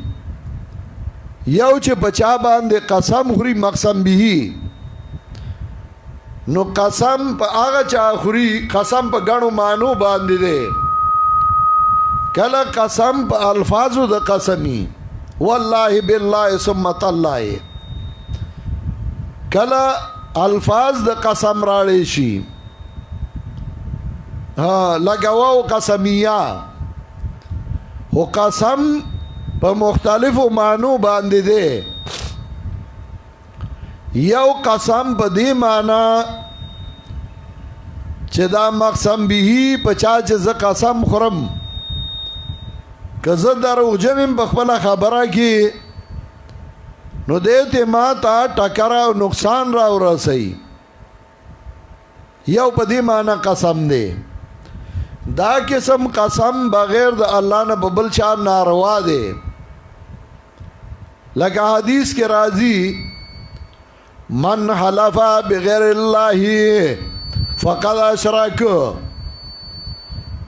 یو چې په چا باندې قسم خوري مقسم به. نو قسم په هغه چا خوري قسم په ګڼو معنو باندې دی. کله قسم په الفاظو د قسمی والله بالله ثم تالله. کله الفاظ د قسم راړی شي لګاو قسمیه. هو قسم په مختلفو معنو باندې دی. یو قسم په دې معنا چې دا مقسم به په چا چې زه قسم خورم که زه دروغجن په خپله خبره کې نو دې ته ما ته ټکر او نقصان را ورسوي. یو په دې معنا قسم دی. دا قسم قسم بغیر د الله نه په بل چا ناروا دی. لکه حدیث کې راځي من حلف بغیر الله فقد اشرک.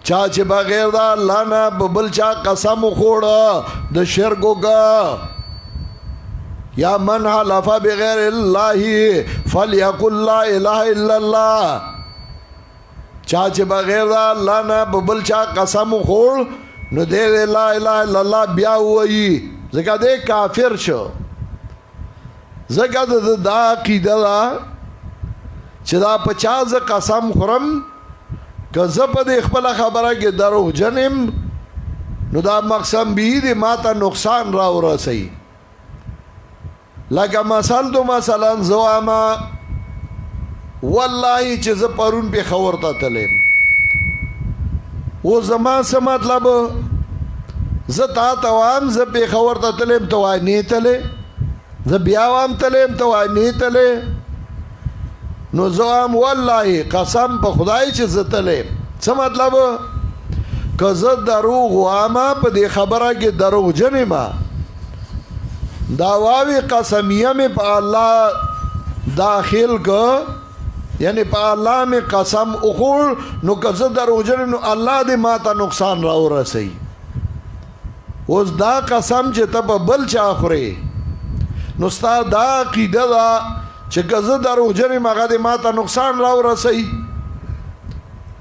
چا چې بغیر د الله نه په بل چا قسم وخوړه د شرک وکړه. یا من حلف بغیر الله فلیقل لا اله الا الله. چا چې بغیر د الله نه په بل چا قسم وخوړ نو دې لا اله الا الله بیا وایي ځکه دې کافر شو. ځکه دا عقیده ده چې دا په چا زه قسم خورم که زه په دې خپله خبره کې دروغجن یم نو دا مقسم به دې ما ته نقصان را ورسوي. لکه مثلا زه وایم والله چې زه پرون پېښور ته تلم او زما څه مطلب زه تا ته وایم زه پېښور ته تلم ته وایې نه تلې. زه بیا وایم تلم ته وایې نه تلې. نو زه وایم والله قسم په خدای چې زه تلم. څه مطلب که زه دروغ وایم په دې خبره کې دروغجن یم دا واوی قسمیه مې په الله داخل که یعنی په الله مې قسم وخوړ نو که زه دروغجن نو الله دې ما ته نقصان را ورسوي. اوس دا قسم چې ته په بل چا خورې نو ستا دا عقیده ده چې که زه دروغجن یم هغه دې ما ته نقصان را ورسوي.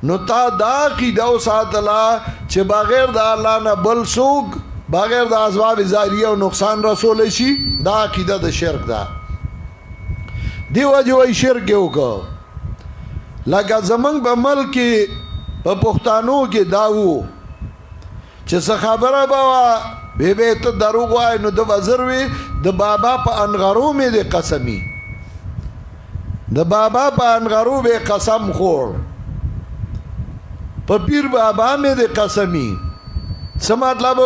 نو تا دا عقیده وساتله چې بغیر د الله نه بل څوک بغیر د اسباب ظاهریه او نقصان رسولی شي. دا عقیده د شرک ده. دی وجه وایي شرک یې وکړه. لکه زمونږ په ملک کې په پښتانو کې دا وو چې څه خبره به وه به ته دروغ وایې نو د به زر وي د بابا په انغرو مې د قسمي د بابا په انغرو به قسم خور په پیر بابا مې د قسمي. څه مطلب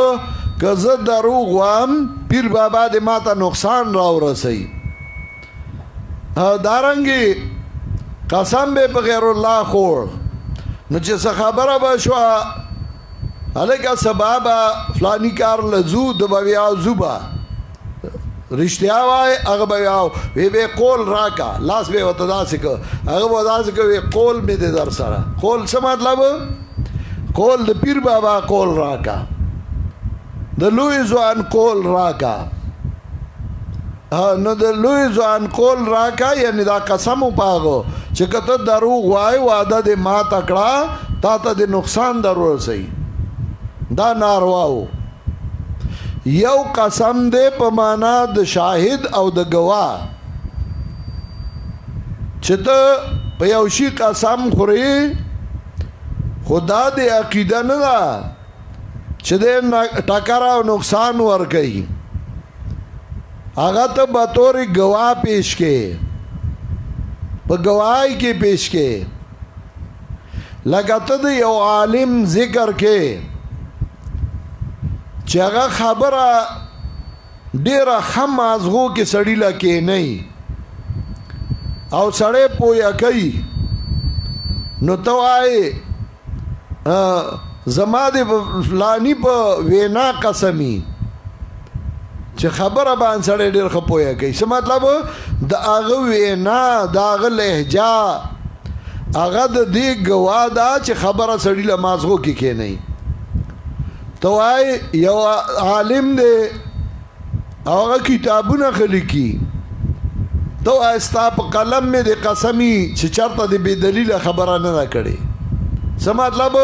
که زه دروغ وایم پیر بابا دې ما ته نقصان را ورسوي. دارنګې قسم به په غیر الله خور نو چې څه خبره به شوه هلکه سبا به فلانی کار لزو د به ویاو زو به رښتیا وایي هغه به ویاو وی به قول راکه لاس به ورته داسې که هغه به داسې که وی قول مې دی در سره. قول څه مطلب قول د پیر بابا قول راکه د لوی ځوان قول راکه. نو د لوی ځوان قول راکه یعنی دا قسم وپاغو چې که ته دروغ وایې واده دې ماته کړه تا ته د نقصان در ورسوي. دا ناروا و. یو قسم دې په معنا د شاهد او د ګواه چې ته په یو شي قسم خورې خدا دې عقیده نه ده چې د ټکر او نقصان ورکوي هغه ته بطور گواه پیش کې په گواهی کې پیش کې لکه ته د یو عالم ذکر کې چې هغه خبره ډیره ښه مازغو کې سړي له کښېنئ او سړی پویه کوي نو ته وایې زما د فلاني په وینا قسمی چې خبره باندې سړی ډېر ښه پویه کوي څه مطلب د هغه وینا د هغه لهجه هغه د دې ګواه ده چې خبره سړي له مازغو کې کښېنئ ته وایې یو عالم دی او هغه کتابونه ښه لیکي ته وایې ستا په قلم مې د قسمي چې چېرته د بې دلیله خبره نه ده کړې څه مطلب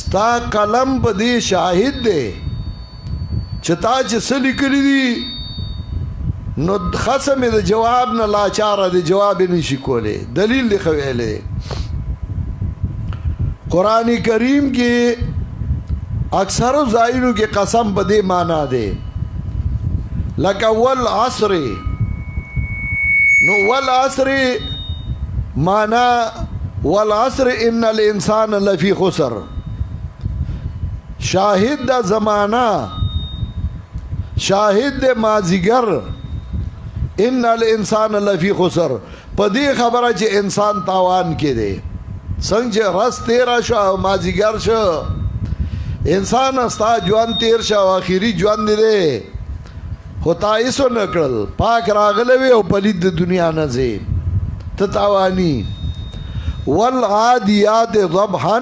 ستا قلم په دې شاهد دی چې تا چې څه لیکلي دي نو خصه مې د جواب نه لاچاره د جواب یې نشي کولی دلیل دې ښه ویلی قرآن کریم کې اکثرو ځایونو کې قسم په دې معنا دی لکه والعصر نو والعصر معنا والعصر ان الانسان لفی خسر شاهد دا زمانہ شاهد دا مازیگر ان الانسان لفی خسر پا دی خبره چې انسان تاوان کې دی څنګه چې رس تیره شو او مازیگر شو انسان استا ژوند تیر شو آخري ژوند دی خو تا ایسو نکړل پاک راغلی وی او پلید د دنیا نه ځې ته تاواني والعادیات ضبحا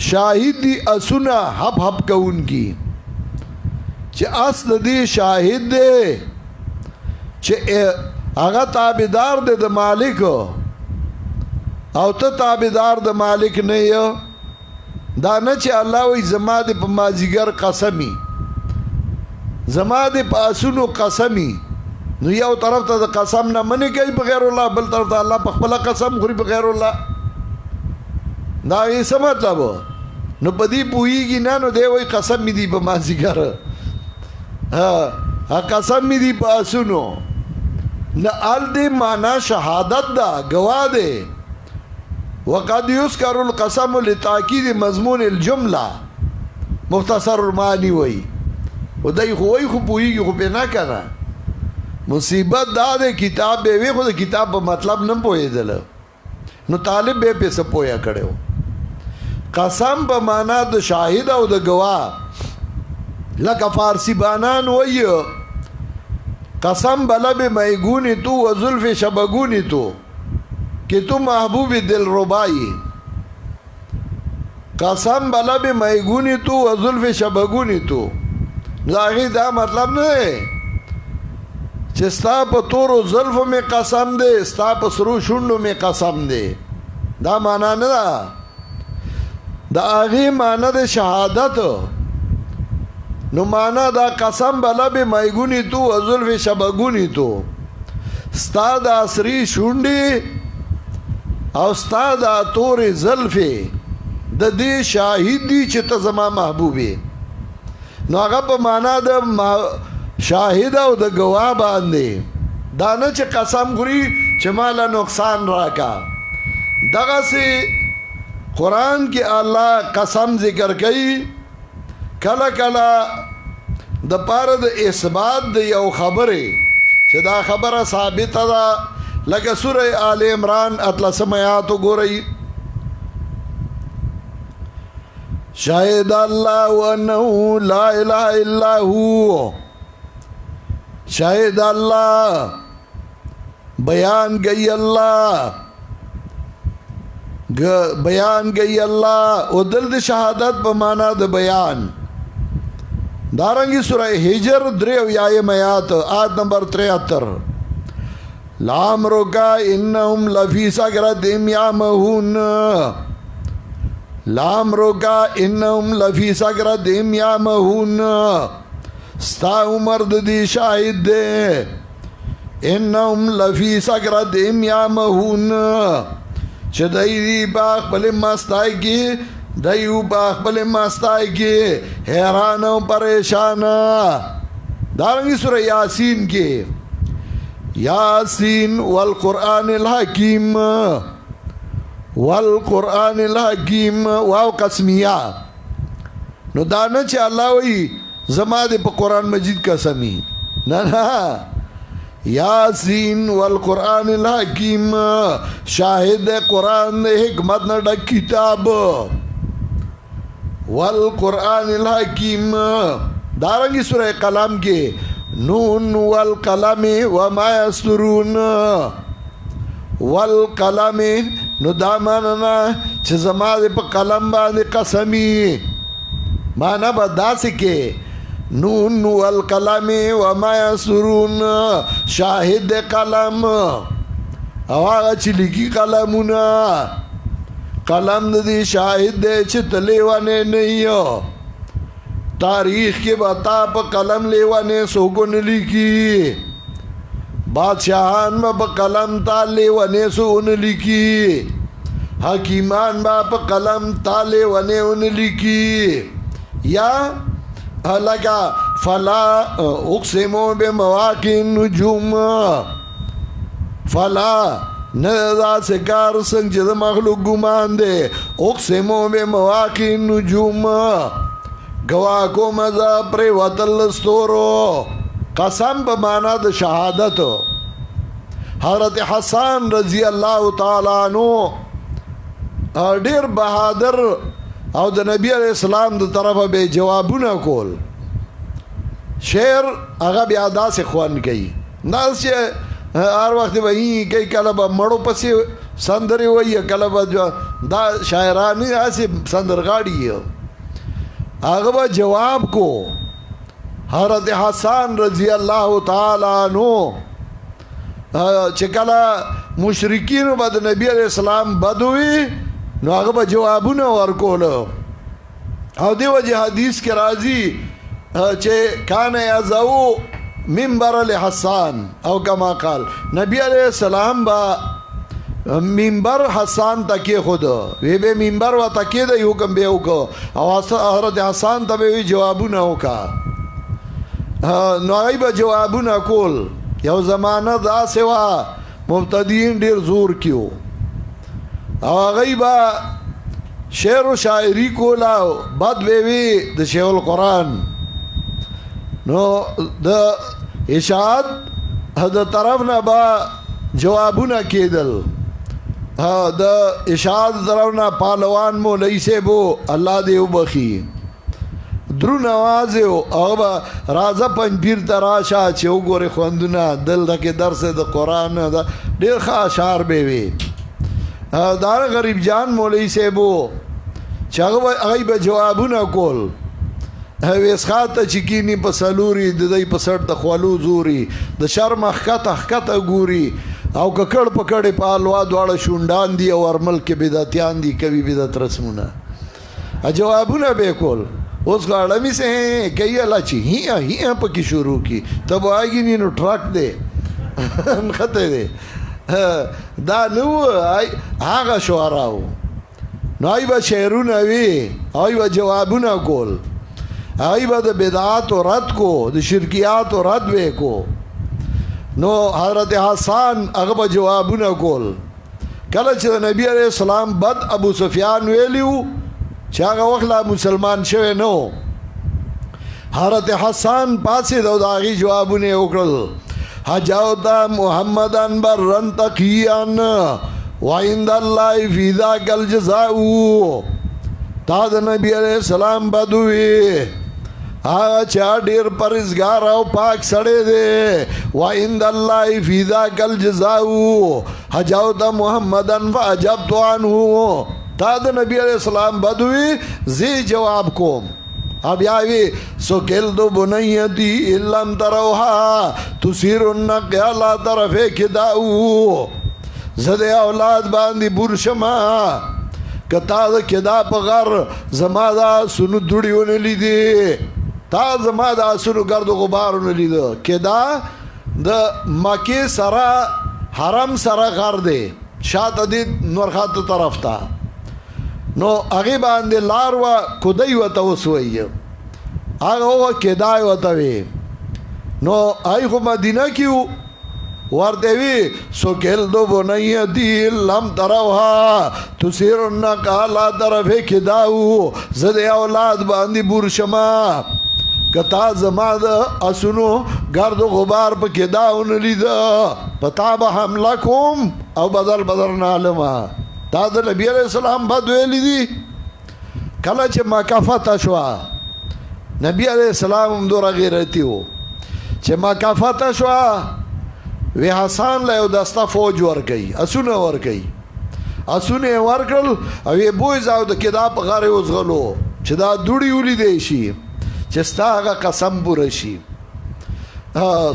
شاهد دی اسونه حب حب کون کی چې اصل دی شاهد دی چې هغه تابعدار دی د مالک او ته تابعدار د مالک نه یو دا نه چې الله وی زما دی په مازیګر قسمی زما دی په اسونو قسمی نو یو طرف ته د قسم نه منې کوي په غیر الله بل طرف ته الله په خپله قسم خوري په غیر الله دا یې څه مطلب نو په دې پوهېږي نه نو دی وایي قسم مې دي په مازدیګر قسم مې دي په اسونو نه ال دې معنا شهادت ده ګواه دی وقد يذكر القسم لتاکید مضمون الجمله مختصر المعانی وایي و دای خو وایي خو پوهېږي خو پې نه کنه مصیبت دا دی کتاب به وي خو د کتاب په مطلب نه پوهېدله نو طالب به پې څه پوهه کړی قسم په معنا د شاهد او د گواه لکه فارسی بانان وایي قسم بلب میگونی تو و زلف شبگونی تو کہ تو محبوب دل ربائی قسم بلب میگونی تو و زلف شبگونی تو لاغی دا مطلب نه دی چې ستا په تورو زلفو مې قسم دی ستا په سرو شونډو مې قسم دی دا معنا نه ده د هغې معنا د شهادت نو معنا دا قسم بلب میگونی تو و زلف شبگونی تو ستا دا سری شونډې او ستا دا تورې زلفې د دې شاهد دي چې ته زما محبوبې نو هغه په معنا د شاهد او د گواه باندې دا نه چې قسم خوري چې مالا نقصان راکا دغه سي قرآن کې الله قسم ذکر کوي کله کله د پاره د اثبات د یو خبره چې دا خبره ثابته ده لکه سوره آل عمران اتلسم آیات وګورئ شاهد الله انه لا اله الا هو شاهد اللہ بیان گئی اللہ او دل د شہادت پا مانا د بیان دارنگی سورہ حجر دریو یایم آیات آیت نمبر 73 لامرکا انہم لفی سکرتہم یعمہون لامرکا انہم لفی سکرتہم یعمہون ستا عمر د دی شاہد دے انہم لفی سکرتہم یعمہون چه دای دی باق بلی مستای کی دیو په خپل مستای کې حیران او پریشان. دارنګه سورہ یاسین کې یاسین والقرآن الحکیم والقرآن الحکیم واو قسمیه. نو دانه چې الله وی زما دې په قرآن مجید قسمی نه یاسین والقرآن الحکیم شاهد قرآن حکمت نه ډک کتاب والقرآن الحکیم. دارنګه سورہ قلم کې نون والقلم وما یسطرون والقلم. نو دا مانا چې زما دې په قلم باندې قسمی مانا به داسې کې نون والقلم وما یسطرون شاهد قلم او هغه چې لیکي قلمونه قلم دې شاهد دی چې ته لیوانې نه یو. تاریخ کې بتا په قلم لیوانې څوک نه لیکي. بادشاہان با په قلم تا لیوانې څوک نه لیکي. حکیمان با په قلم تا لیوانې نه لیکي. یا لکه فلا اقسم بمواقع النجوم فلا نه دا سکار څنګه چې د مخلوق ګمان دی. اقسم بمواقع النجوم گوا کو مزا پر وطل ستورو. قسم په معنا د شهادت. حضرت حسان رضی الله تعالی عنہ ډیر بہادر او د نبی علیہ السلام د طرفه به جوابونه کول. شعر هغه بیا داسې خوان کوي ناس چې هر وخت به یې کوي کله به مړو پسې سندرې وایي کله به دا شاعران هسې سندرغاړي هغه به جواب کو. حضرت حسان رضی الله تعالی عنہ چې کله مشرکین به د نبی علیہ السلام بدوي نو هغه به جوابونه ورکول. او دی وجه حدیث کې راځي چې کان یزو منبر لحسان او کما قال نبی علیہ السلام با منبر حسان تکي خود وی به منبر و تکي د حکم به وکړه او حضرت حسان ته به جوابونه وکړه. نو هغه به جوابونه کول. یو زمانہ دا سوا مبتدیین ډیر زور کیو او هغه به شعر و شاعری کولا بد وی د شیخ القرآن. نو د اشاعت د طرف نه با جوابونه کېدل. د اشاعت طرف نه پهلوان مولوی صاحب الله دې وبخي درون आवाज او با راځه پنځپیر تراشه چې وګوره خوندونه دل کې درس د قرآن دا ډېر ښه اشعار به وي. دا غریب جان مولوی صاحب چې هغه به جوابونه کول. ویسخاته چې کینی په سلوري د دې په سر د خولو زوري د شرم حقته ګوري او ککړ پکړې په الوا دواړه شونډان دي او ارمل کې بدعتيان دي کوي بدعت رسمونه جوابونه به کول. اوس غاړه سه کوي الله چې هي په کې شروع کی تب آګی نو ټرک دی خطه دی دا نو هغه شعراو نو ای به شعرونه وی ای به جوابونه کول. ای به د بدعات رد کو د شرکیات رد وکړو. نو حضرت حسان هغه به جوابونه کول. کله چې د نبی علیہ السلام بد ابو سفیان ویلیو چې هغه وخت لا مسلمان شوی نو حضرت حسان پاسې د هغې جوابونه وکړل. حجوت محمدن برن تقیان وعند الله فی ذاک الجزاء. تا د نبی علیہ السلام بدوی هغه چا ډیر پرهیزګار او پاک سړی دی. وعند الله فی ذاک الجزاء حجوت محمدن فاجبت عنه. تا د نبی علیہ السلام بدوی زی جواب کوم. اب یاوی سکل دو بنیتی اللم تروها تسیر النقیا لا طرف کداؤ. زد اولاد باندی برشما کتا دا کدا پا غر زما دا سنو دوڑیو نلی دی. تا زما دا سنو گرد و غبارو نلی دی. کدا دا مکی سرا حرم سرا غر دی شاعت دی نورخات طرف تا. نو هغه باندې لار وا کدی وته وسوي هغه کدای وته وي نو ایغه مدینه کیو ورته وی سوکل دو بنیتی لم تروها تسیرن کالا طرف کداو زد اولاد باندې بورشما کتا زما د اسونو گرد و غبار په کداو نلیدا پتا به حمله کوم او بدل نالما دا د نبی علیہ السلام بد ویلی دی کله چې مکه فتح شو نبی علیہ السلام هم دور غیرتی وو چې مکه فتح شو وی حسان له دستا فوج ورکي اسونه ورکي اسونه ورکل او یې بوې زاو د کدا په غاره وزغلو چې دا دوړي ولې دی شي چې ستاغه قسم پوره شي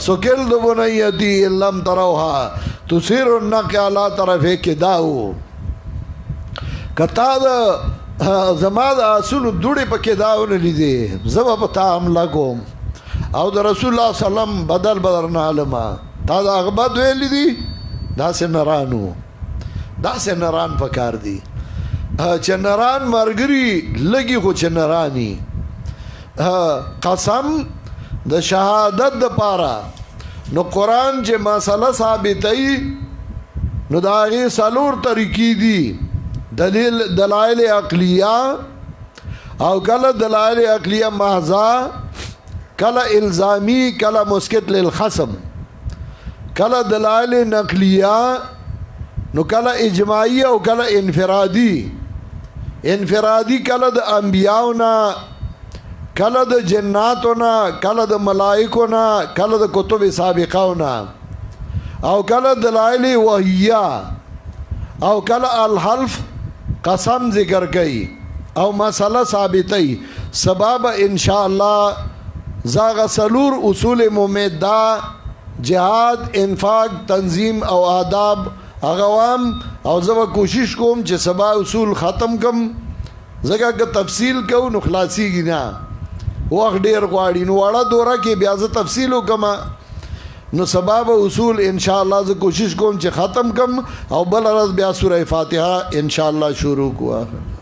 سوکل دو بنیتی لم تروها تسیر النق علی طرف کداو کتا دا زما دا اسونو دوړي په کداو نه لیدي زما په تعامل کوم او د رسول الله صلی الله علیه وسلم بدل نه علما تا دا اغباد ویلی دی دا سے نرانو دا سے نران پکار دی چه نران مرگری لگی خو چه نرانی قسم د شهادت د پارا نو قرآن چه مسئله ثابتی نو دا غی سالور طریقی دی دلائل عقلیه او کل دلائل عقلیه محضا کل الزامی کل مسکت للخصم کله دلائل نقلیه نو کله اجماعی او کله انفرادی کله د انبیاونا کله د جناتونا کله د ملائکونا کله د کتب سابقاونا او کله دلائل وحیه او کله الحلف قسم ذکر کئی او مسئلہ ثابتی سباب انشاءاللہ زاغ سلور اصول ممیدہ جهاد انفاق تنظیم او آداب اغوام او زبا کوشش کوم چې سبا اصول ختم کم زکا که تفصیل کو نو خلاصی گی نا وقت ډیر غواړي نو واړه دوره کې بیا زه تفصیل وکم نو سبا به اصول انشاءاللہ زه کوشش کوم چې ختم کم او بل ورځ بیا سوره فاتحه انشاءاللہ شروع کوه